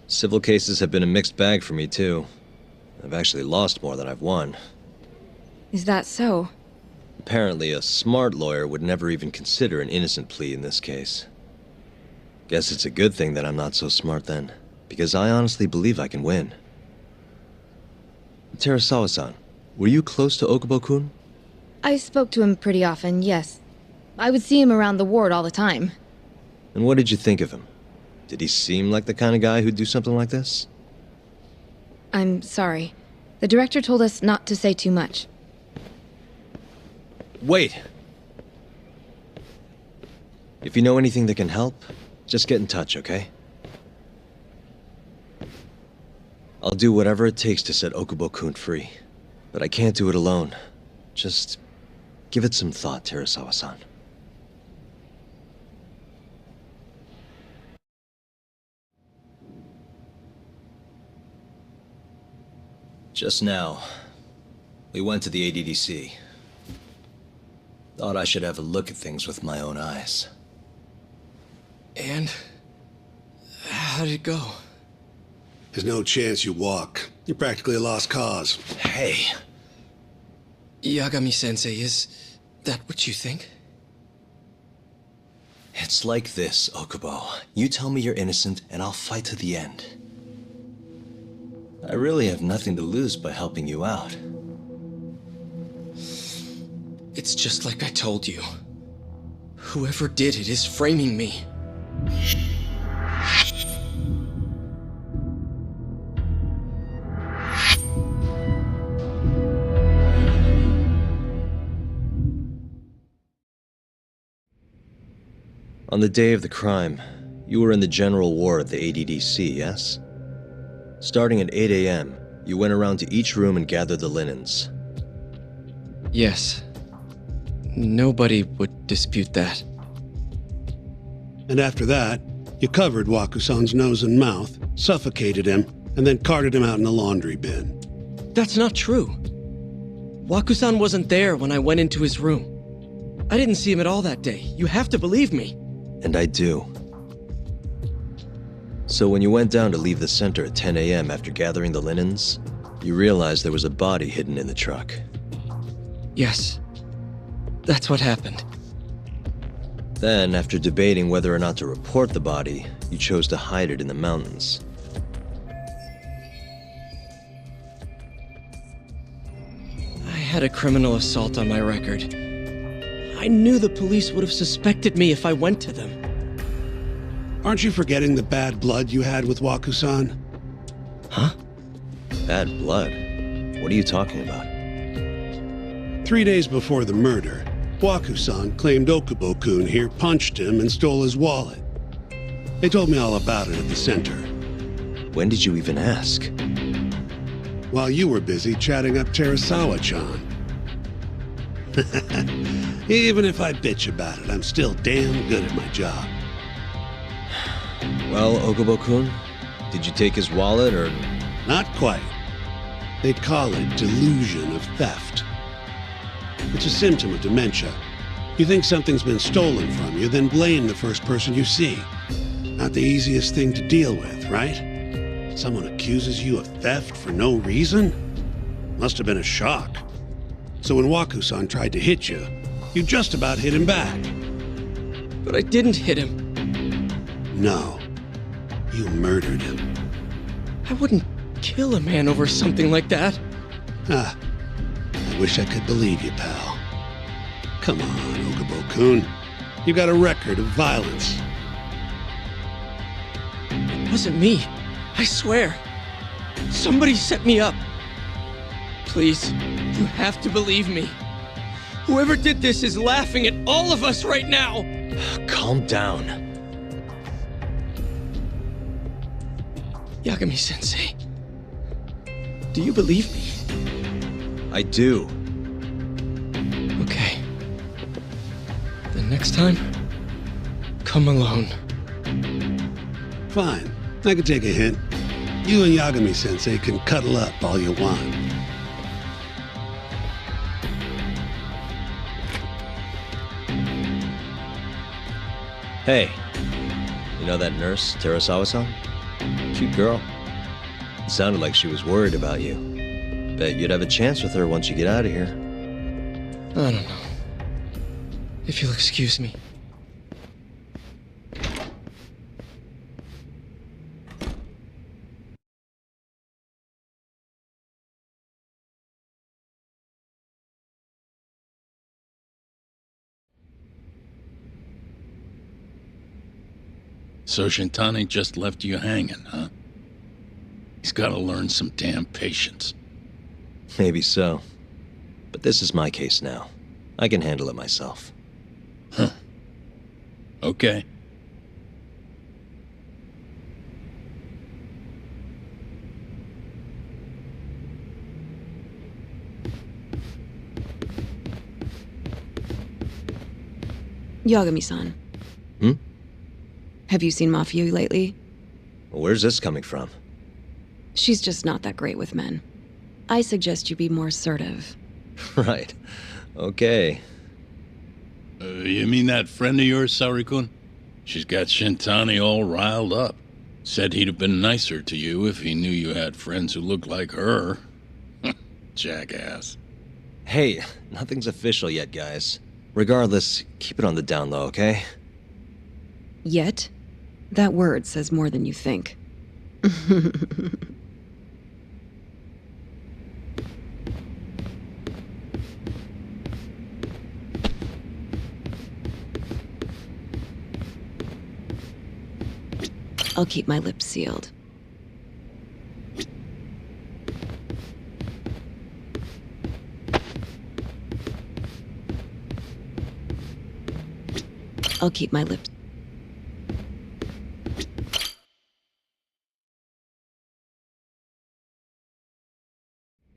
Civil cases have been a mixed bag for me, too. I've actually lost more than I've won. Is that so? Apparently, a smart lawyer would never even consider an innocent plea in this case. Guess it's a good thing that I'm not so smart then, because I honestly believe I can win. Terasawa-san, were you close to Okubo-kun? I spoke to him pretty often, yes. I would see him around the ward all the time. And what did you think of him? Did he seem like the kind of guy who'd do something like this? I'm sorry. The director told us not to say too much. Wait! If you know anything that can help, just get in touch, okay? I'll do whatever it takes to set Okubo-kun free. But I can't do it alone. Just give it some thought, Terasawa-san. Just now, we went to the ADDC. Thought I should have a look at things with my own eyes. And? How did it go? There's no chance you walk. You're practically a lost cause. Hey! Yagami-sensei, is that what you think? It's like this, Okubo. You tell me you're innocent, and I'll fight to the end. I really have nothing to lose by helping you out. It's just like I told you. Whoever did it is framing me. On the day of the crime, you were in the general ward at the ADDC, yes? Starting at 8 a.m., you went around to each room and gathered the linens. Yes. Nobody would dispute that. And after that, you covered Wakusan's nose and mouth, suffocated him, and then carted him out in the laundry bin. That's not true. Wakusan wasn't there when I went into his room. I didn't see him at all that day. You have to believe me. And I do. So when you went down to leave the center at 10 a.m. after gathering the linens, you realized there was a body hidden in the truck. Yes. That's what happened. Then, after debating whether or not to report the body, you chose to hide it in the mountains. I had a criminal assault on my record. I knew the police would have suspected me if I went to them. Aren't you forgetting the bad blood you had with Waku-san? Huh? Bad blood? What are you talking about? 3 days before the murder, Waku-san claimed Okubo-kun here punched him and stole his wallet. They told me all about it at the center. When did you even ask? While you were busy chatting up Terasawa-chan. Even if I bitch about it, I'm still damn good at my job. Well, Okubo-kun, did you take his wallet, or...? Not quite. They call it delusion of theft. It's a symptom of dementia. You think something's been stolen from you, then blame the first person you see. Not the easiest thing to deal with, right? Someone accuses you of theft for no reason? Must have been a shock. So when Waku-san tried to hit you, you just about hit him back. But I didn't hit him. No. You murdered him. I wouldn't kill a man over something like that. I wish I could believe you, pal. Come on, Okubo-kun. You got a record of violence. It wasn't me. I swear. Somebody set me up. Please, you have to believe me. Whoever did this is laughing at all of us right now. Calm down. Yagami-sensei, do you believe me? I do. Okay. Then next time, come alone. Fine. I can take a hint. You and Yagami-sensei can cuddle up all you want. Hey, you know that nurse, Terasawa-san? Cute girl. It sounded like she was worried about you. Bet you'd have a chance with her once you get out of here. I don't know. If you'll excuse me. So Shintani just left you hanging, huh? He's gotta learn some damn patience. Maybe so. But this is my case now. I can handle it myself. Huh. Okay. Yagami-san. Hmm? Have you seen Mafia lately? Where's this coming from? She's just not that great with men. I suggest you be more assertive. Right. Okay. You mean that friend of yours, Saori-kun? She's got Shintani all riled up. Said he'd have been nicer to you if he knew you had friends who looked like her. Jackass. Hey, nothing's official yet, guys. Regardless, keep it on the down low, okay? Yet? That word says more than you think. I'll keep my lips sealed. I'll keep my lips.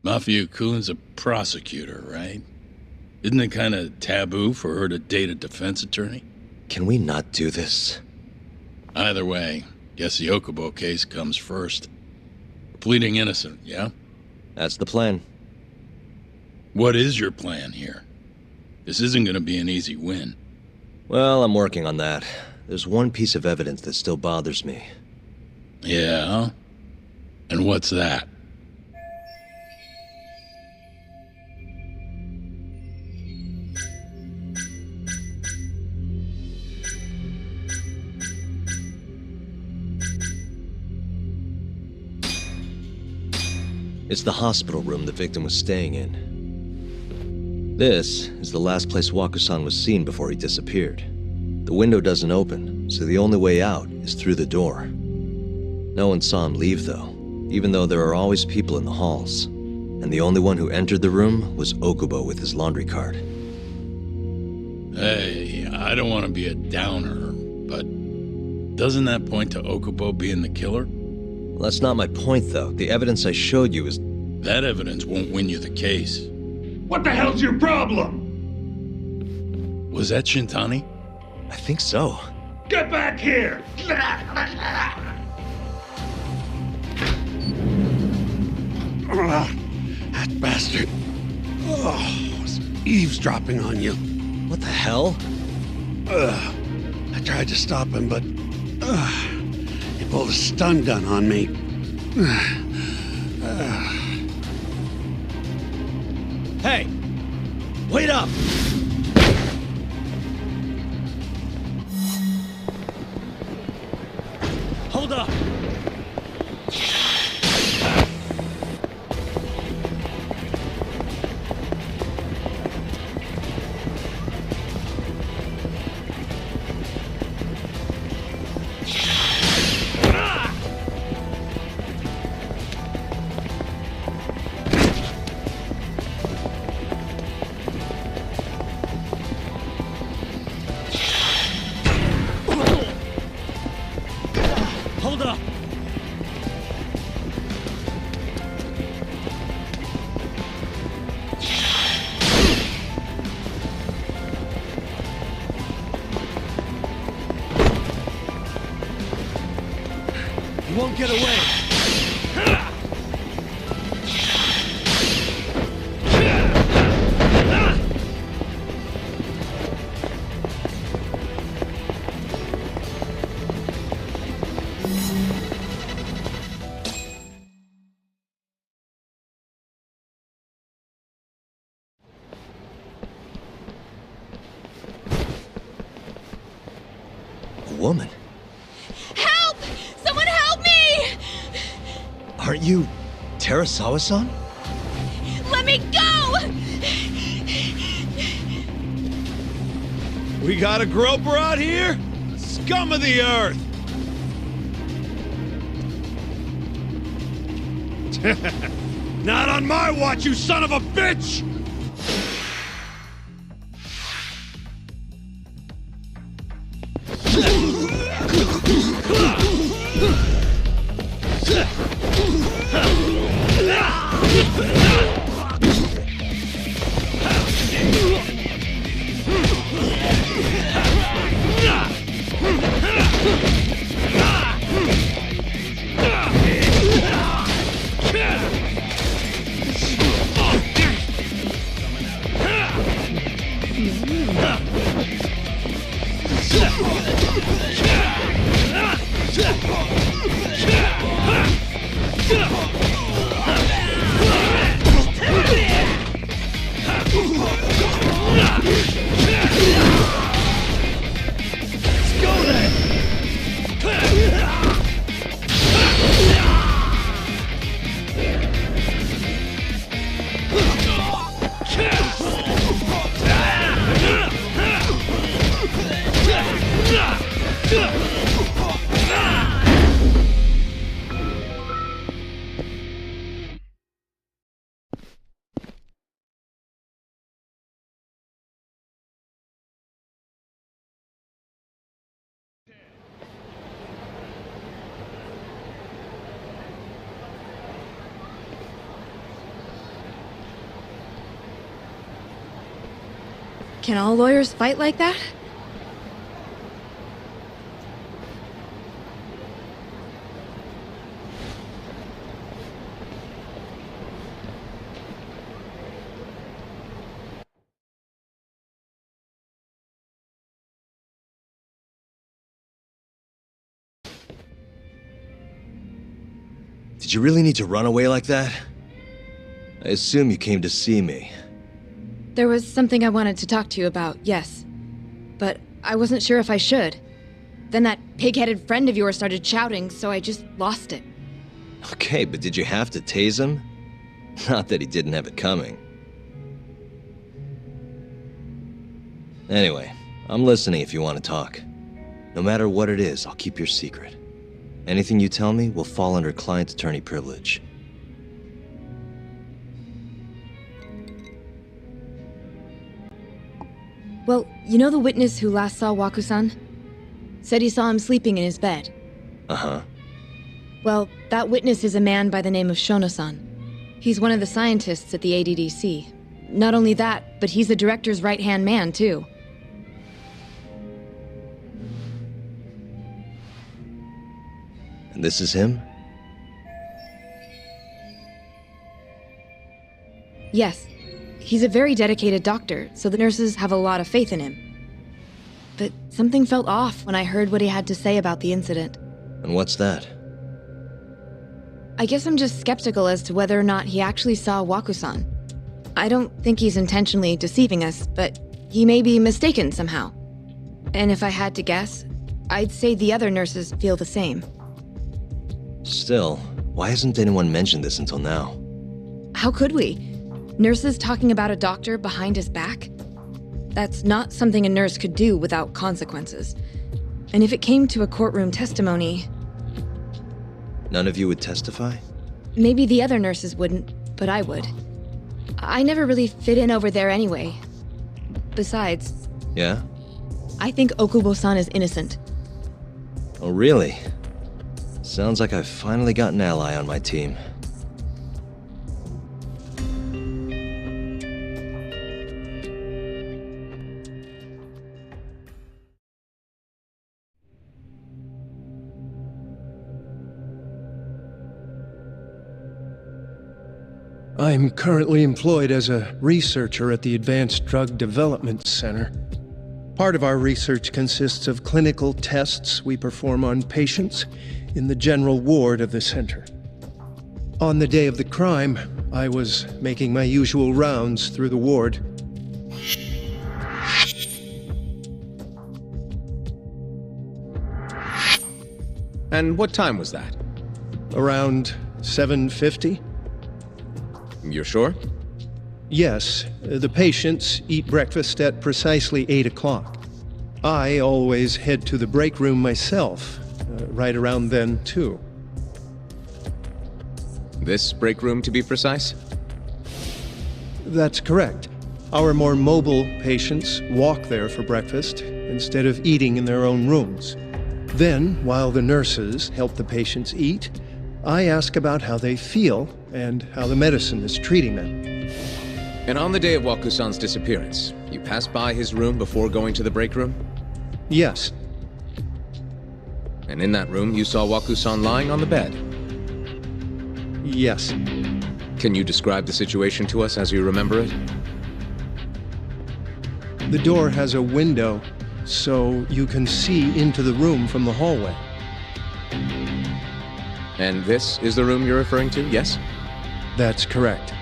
Mafia-kun's a prosecutor, right? Isn't it kind of taboo for her to date a defense attorney? Can we not do this? Either way, guess the Okubo case comes first. Pleading innocent, yeah? That's the plan. What is your plan here? This isn't gonna be an easy win. Well, I'm working on that. There's one piece of evidence that still bothers me. Yeah? And what's that? It's the hospital room the victim was staying in. This is the last place Wakusan was seen before he disappeared. The window doesn't open, so the only way out is through the door. No one saw him leave, though, even though there are always people in the halls. And the only one who entered the room was Okubo with his laundry cart. Hey, I don't want to be a downer, but doesn't that point to Okubo being the killer? Well, that's not my point, though. The evidence I showed you is... That evidence won't win you the case. What the hell's your problem? Was that Shintani? I think so. Get back here! That bastard. Oh, was eavesdropping on you. What the hell? I tried to stop him, but he pulled a stun gun on me. Hey! Wait up! Hold up! Hold up! You won't get away! Woman? Help! Someone help me! Aren't you Terasawa-san? Let me go! We got a groper out here? Scum of the earth! Not on my watch, you son of a bitch! Can all lawyers fight like that? Did you really need to run away like that? I assume you came to see me. There was something I wanted to talk to you about, yes. But I wasn't sure if I should. Then that pig-headed friend of yours started shouting, so I just lost it. Okay, but did you have to tase him? Not that he didn't have it coming. Anyway, I'm listening if you want to talk. No matter what it is, I'll keep your secret. Anything you tell me will fall under client attorney privilege. Well, you know the witness who last saw Waku-san? Said he saw him sleeping in his bed. Uh-huh. Well, that witness is a man by the name of Shono-san. He's one of the scientists at the ADDC. Not only that, but he's the director's right-hand man, too. And this is him? Yes. He's a very dedicated doctor, so the nurses have a lot of faith in him. But something felt off when I heard what he had to say about the incident. And what's that? I guess I'm just skeptical as to whether or not he actually saw Waku-san. I don't think he's intentionally deceiving us, but he may be mistaken somehow. And if I had to guess, I'd say the other nurses feel the same. Still, why hasn't anyone mentioned this until now? How could we? Nurses talking about a doctor behind his back? That's not something a nurse could do without consequences. And if it came to a courtroom testimony... None of you would testify? Maybe the other nurses wouldn't, but I would. I never really fit in over there anyway. Besides... Yeah? I think Okubo-san is innocent. Oh, really? Sounds like I've finally got an ally on my team. I'm currently employed as a researcher at the Advanced Drug Development Center. Part of our research consists of clinical tests we perform on patients in the general ward of the center. On the day of the crime, I was making my usual rounds through the ward. And what time was that? Around 7:50? You're sure? Yes, the patients eat breakfast at precisely 8 o'clock. I always head to the break room myself, right around then, too. This break room, to be precise? That's correct. Our more mobile patients walk there for breakfast instead of eating in their own rooms. Then, while the nurses help the patients eat, I ask about how they feel and how the medicine is treating them. And on the day of Waku-san's disappearance, you passed by his room before going to the break room? Yes. And in that room, you saw Waku-san lying on the bed? Yes. Can you describe the situation to us as you remember it? The door has a window, so you can see into the room from the hallway. And this is the room you're referring to, yes? That's correct.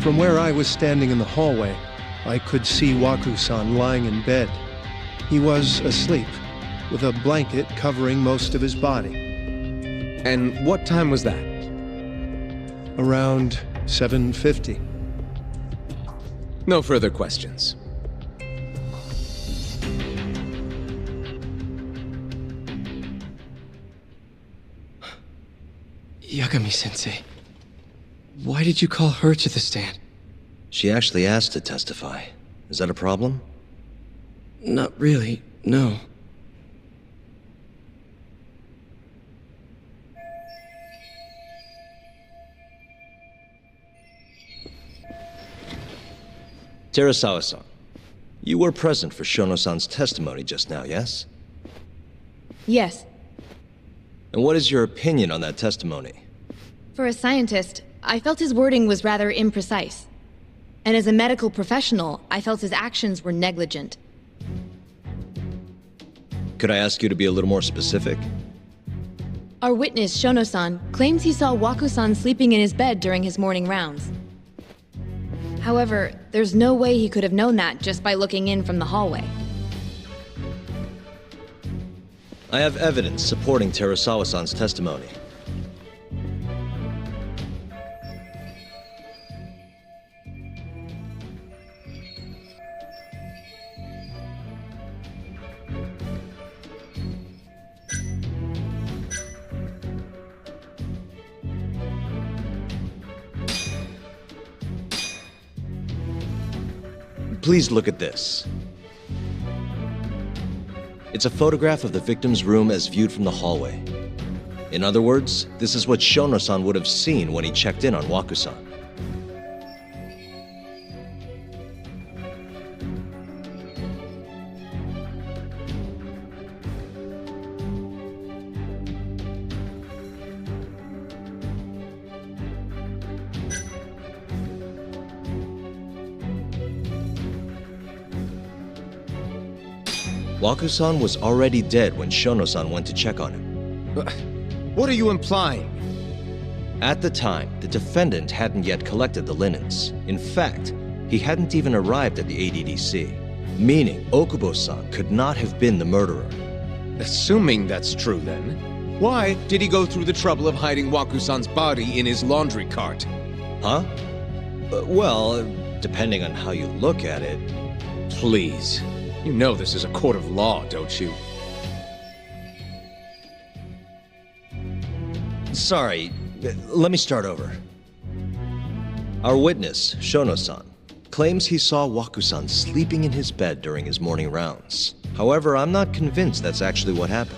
From where I was standing in the hallway, I could see Waku-san lying in bed. He was asleep, with a blanket covering most of his body. And what time was that? Around 7:50. No further questions. Yagami-sensei, why did you call her to the stand? She actually asked to testify. Is that a problem? Not really, no. Terasawa-san, you were present for Shono-san's testimony just now, yes? Yes. And what is your opinion on that testimony? For a scientist, I felt his wording was rather imprecise. And as a medical professional, I felt his actions were negligent. Could I ask you to be a little more specific? Our witness, Shono-san, claims he saw Waku-san sleeping in his bed during his morning rounds. However, there's no way he could have known that just by looking in from the hallway. I have evidence supporting Terasawa-san's testimony. Please look at this. It's a photograph of the victim's room as viewed from the hallway. In other words, this is what Shono-san would have seen when he checked in on Waku-san. Waku-san was already dead when Shono-san went to check on him. What are you implying? At the time, the defendant hadn't yet collected the linens. In fact, he hadn't even arrived at the ADDC, meaning Okubo-san could not have been the murderer. Assuming that's true then, why did he go through the trouble of hiding Waku-san's body in his laundry cart? Huh? Well, depending on how you look at it... Please. You know this is a court of law, don't you? Sorry, let me start over. Our witness, Shono-san, claims he saw Waku-san sleeping in his bed during his morning rounds. However, I'm not convinced that's actually what happened.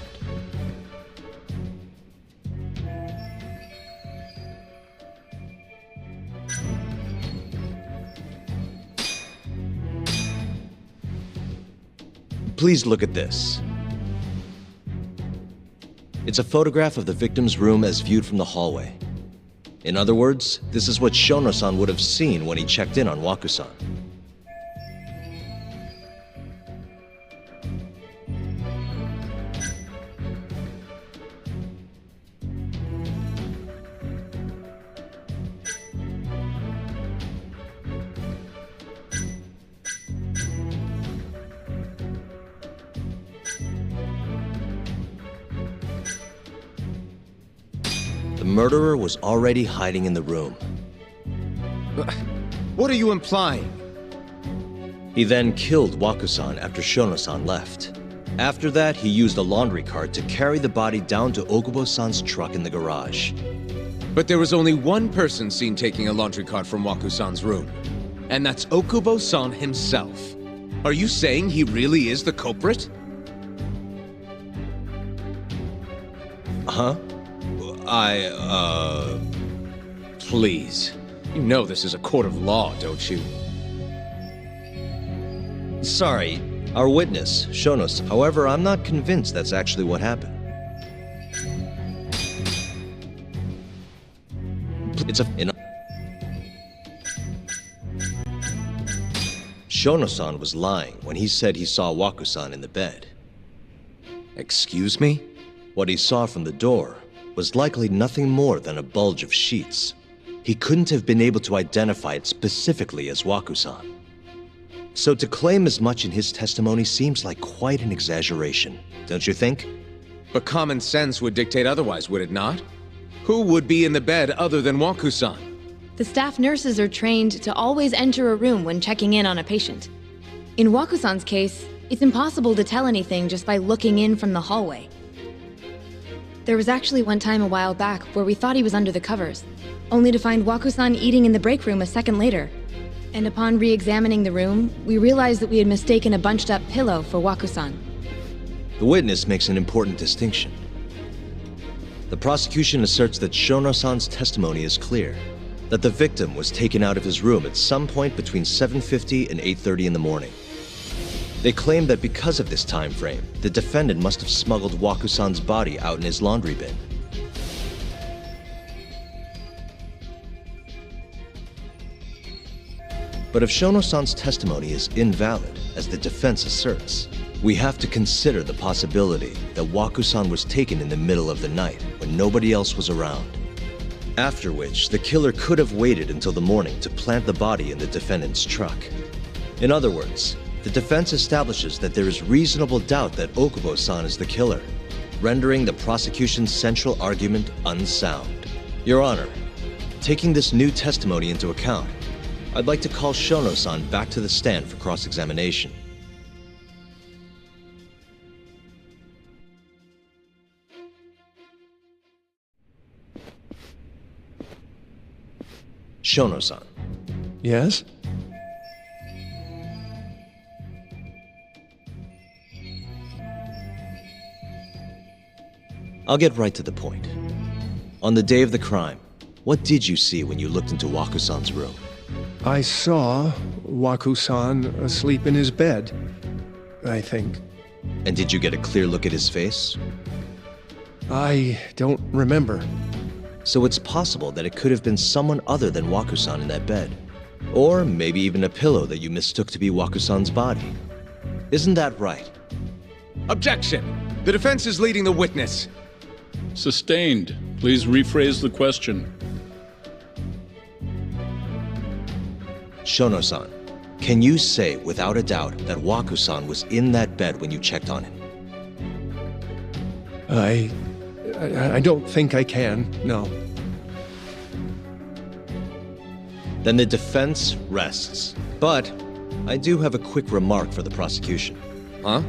Please look at this. It's a photograph of the victim's room as viewed from the hallway. In other words, this is what Shono-san would have seen when he checked in on Waku-san. The murderer was already hiding in the room. What are you implying? He then killed Waku-san after Shono-san left. After that, he used a laundry cart to carry the body down to Okubo-san's truck in the garage. But there was only one person seen taking a laundry cart from Waku-san's room, and that's Okubo-san himself. Are you saying he really is the culprit? Huh? Please. You know this is a court of law, don't you? Sorry, our witness, Shono-san. However, I'm not convinced that's actually what happened. Shono-san was lying when he said he saw Waku-san in the bed. Excuse me? What he saw from the door was likely nothing more than a bulge of sheets. He couldn't have been able to identify it specifically as Waku-san. So to claim as much in his testimony seems like quite an exaggeration, don't you think? But common sense would dictate otherwise, would it not? Who would be in the bed other than Waku-san? The staff nurses are trained to always enter a room when checking in on a patient. In Waku-san's case, it's impossible to tell anything just by looking in from the hallway. There was actually one time a while back where we thought he was under the covers, only to find Waku-san eating in the break room a second later. And upon re-examining the room, we realized that we had mistaken a bunched-up pillow for Waku-san. The witness makes an important distinction. The prosecution asserts that Shono-san's testimony is clear, that the victim was taken out of his room at some point between 7:50 and 8:30 in the morning. They claim that because of this time frame, the defendant must have smuggled Waku-san's body out in his laundry bin. But if Shono-san's testimony is invalid, as the defense asserts, we have to consider the possibility that Waku-san was taken in the middle of the night, when nobody else was around. After which, the killer could have waited until the morning to plant the body in the defendant's truck. In other words, the defense establishes that there is reasonable doubt that Okubo-san is the killer, rendering the prosecution's central argument unsound. Your Honor, taking this new testimony into account, I'd like to call Shono-san back to the stand for cross-examination. Shono-san. Yes? I'll get right to the point. On the day of the crime, what did you see when you looked into Waku-san's room? I saw Waku-san asleep in his bed, I think. And did you get a clear look at his face? I don't remember. So it's possible that it could have been someone other than Waku-san in that bed. Or maybe even a pillow that you mistook to be Waku-san's body. Isn't that right? Objection! The defense is leading the witness. Sustained. Please rephrase the question. Shono-san, can you say without a doubt that Waku-san was in that bed when you checked on him? I don't think I can, no. Then the defense rests. But I do have a quick remark for the prosecution. Huh?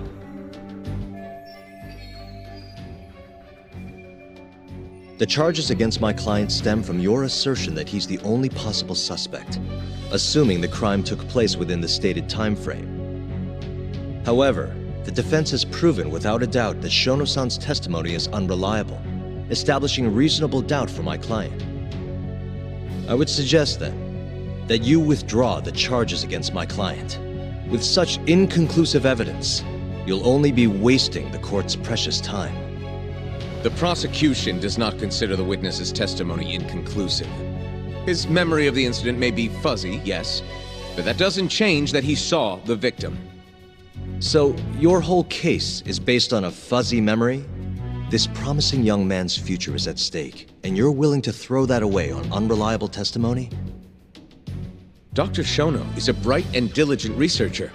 The charges against my client stem from your assertion that he's the only possible suspect, assuming the crime took place within the stated time frame. However, the defense has proven without a doubt that Shono-san's testimony is unreliable, establishing reasonable doubt for my client. I would suggest then that you withdraw the charges against my client. With such inconclusive evidence, you'll only be wasting the court's precious time. The prosecution does not consider the witness's testimony inconclusive. His memory of the incident may be fuzzy, yes, but that doesn't change that he saw the victim. So, your whole case is based on a fuzzy memory? This promising young man's future is at stake, and you're willing to throw that away on unreliable testimony? Dr. Shono is a bright and diligent researcher.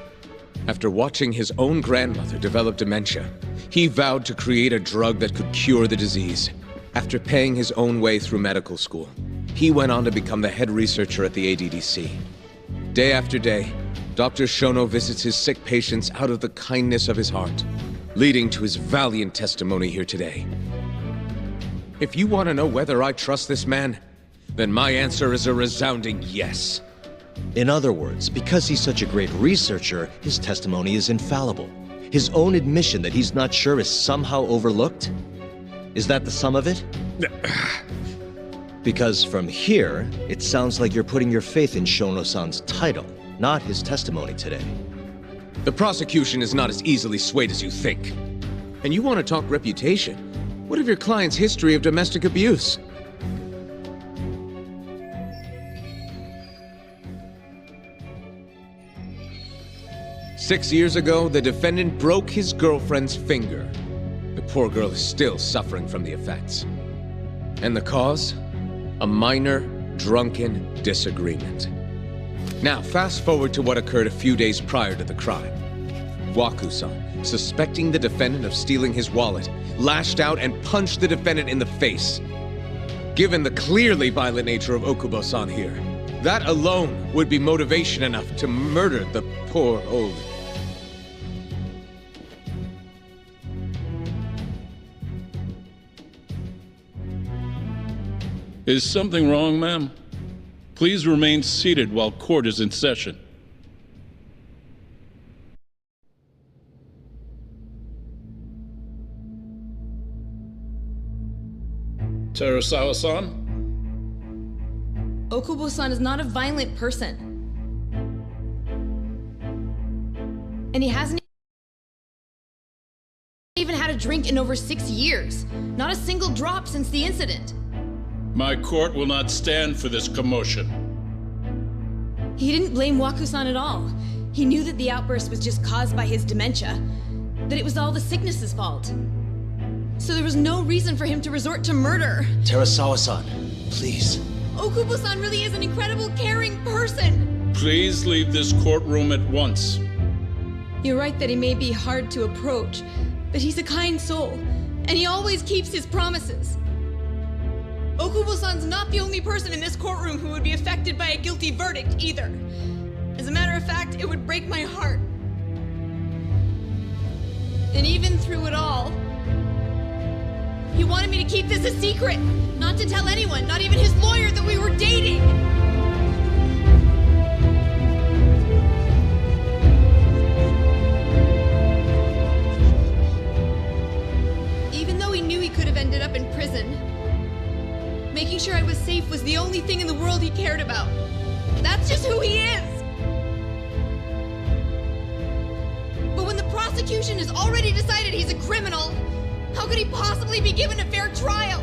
After watching his own grandmother develop dementia, he vowed to create a drug that could cure the disease. After paying his own way through medical school, he went on to become the head researcher at the ADDC. Day after day, Dr. Shono visits his sick patients out of the kindness of his heart, leading to his valiant testimony here today. If you want to know whether I trust this man, then my answer is a resounding yes. In other words, because he's such a great researcher, his testimony is infallible. His own admission that he's not sure is somehow overlooked? Is that the sum of it? Because from here, it sounds like you're putting your faith in Shono-san's title, not his testimony today. The prosecution is not as easily swayed as you think. And you want to talk reputation? What of your client's history of domestic abuse? Six years ago, the defendant broke his girlfriend's finger. The poor girl is still suffering from the effects. And the cause? A minor, drunken disagreement. Now, fast forward to what occurred a few days prior to the crime. Waku-san, suspecting the defendant of stealing his wallet, lashed out and punched the defendant in the face. Given the clearly violent nature of Okubo-san here, that alone would be motivation enough to murder the poor old... Is something wrong, ma'am? Please remain seated while court is in session. Terasawa-san? Okubo-san is not a violent person. And he hasn't even had a drink in over 6 years. Not a single drop since the incident. My court will not stand for this commotion. He didn't blame Waku-san at all. He knew that the outburst was just caused by his dementia. That it was all the sickness's fault. So there was no reason for him to resort to murder. Terasawa-san, please. Okubo-san really is an incredible, caring person. Please leave this courtroom at once. You're right that he may be hard to approach, but he's a kind soul, and he always keeps his promises. Okubo-san's not the only person in this courtroom who would be affected by a guilty verdict, either. As a matter of fact, it would break my heart. And even through it all, he wanted me to keep this a secret, not to tell anyone, not even his lawyer, that we were dating. Even though he knew he could have ended up in prison, making sure I was safe was the only thing in the world he cared about. That's just who he is! But when the prosecution has already decided he's a criminal, how could he possibly be given a fair trial?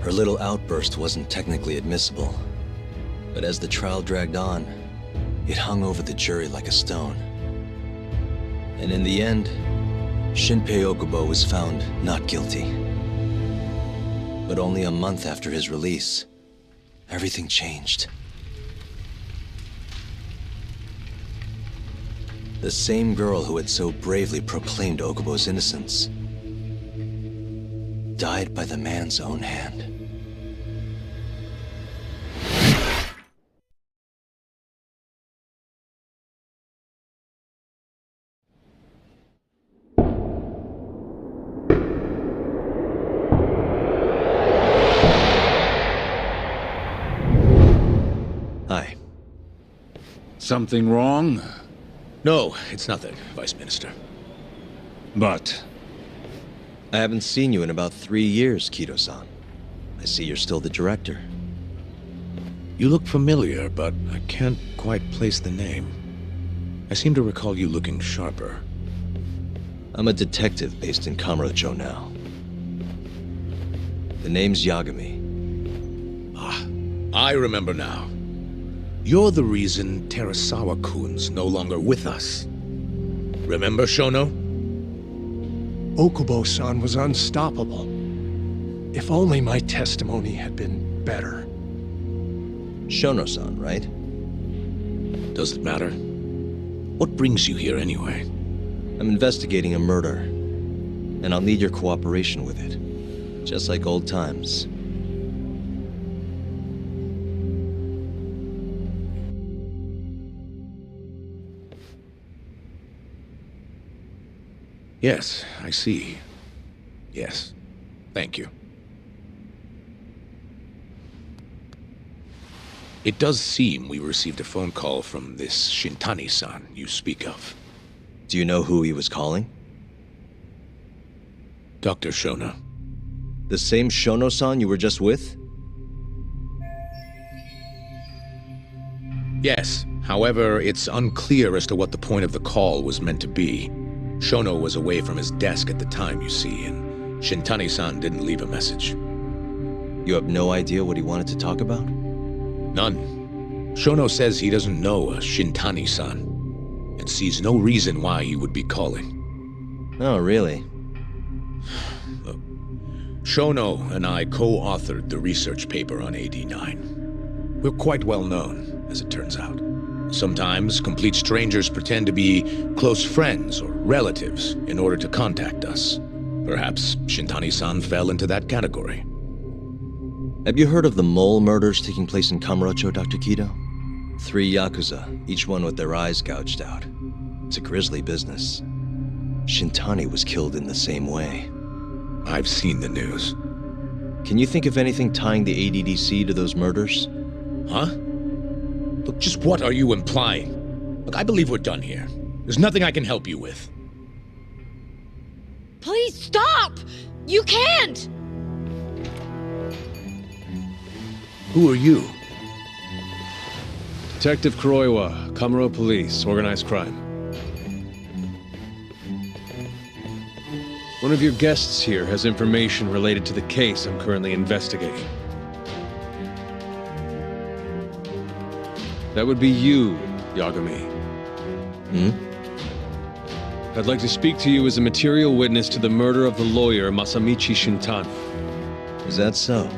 Her little outburst wasn't technically admissible, but as the trial dragged on, it hung over the jury like a stone. And in the end, Shinpei Okubo was found not guilty. But only a month after his release, everything changed. The same girl who had so bravely proclaimed Okubo's innocence died by the man's own hand. Hi. Something wrong? No, it's nothing, Vice Minister. But... I haven't seen you in about 3 years, Kido-san. I see you're still the director. You look familiar, but I can't quite place the name. I seem to recall you looking sharper. I'm a detective based in Kamurocho now. The name's Yagami. Ah, I remember now. You're the reason Terasawa-kun's no longer with us. Remember, Shono? Okubo-san was unstoppable. If only my testimony had been better. Shono-san, right? Does it matter? What brings you here anyway? I'm investigating a murder, and I'll need your cooperation with it. Just like old times. Yes, I see. Yes. Thank you. It does seem we received a phone call from this Shintani-san you speak of. Do you know who he was calling? Dr. Shono. The same Shono-san you were just with? Yes. However, it's unclear as to what the point of the call was meant to be. Shono was away from his desk at the time, you see, and Shintani-san didn't leave a message. You have no idea what he wanted to talk about? None. Shono says he doesn't know a Shintani-san, and sees no reason why he would be calling. Oh, really? Look, Shono and I co-authored the research paper on AD9. We're quite well known, as it turns out. Sometimes, complete strangers pretend to be close friends or relatives in order to contact us. Perhaps Shintani-san fell into that category. Have you heard of the mole murders taking place in Kamurocho, Dr. Kido? 3 Yakuza, each one with their eyes gouged out. It's a grisly business. Shintani was killed in the same way. I've seen the news. Can you think of anything tying the ADDC to those murders? Huh? Look, just what are you implying? Look, I believe we're done here. There's nothing I can help you with. Please stop! You can't! Who are you? Detective Kuroiwa, Kamuro Police, Organized Crime. One of your guests here has information related to the case I'm currently investigating. That would be you, Yagami. Hmm? I'd like to speak to you as a material witness to the murder of the lawyer Masamichi Shintani. Is that so?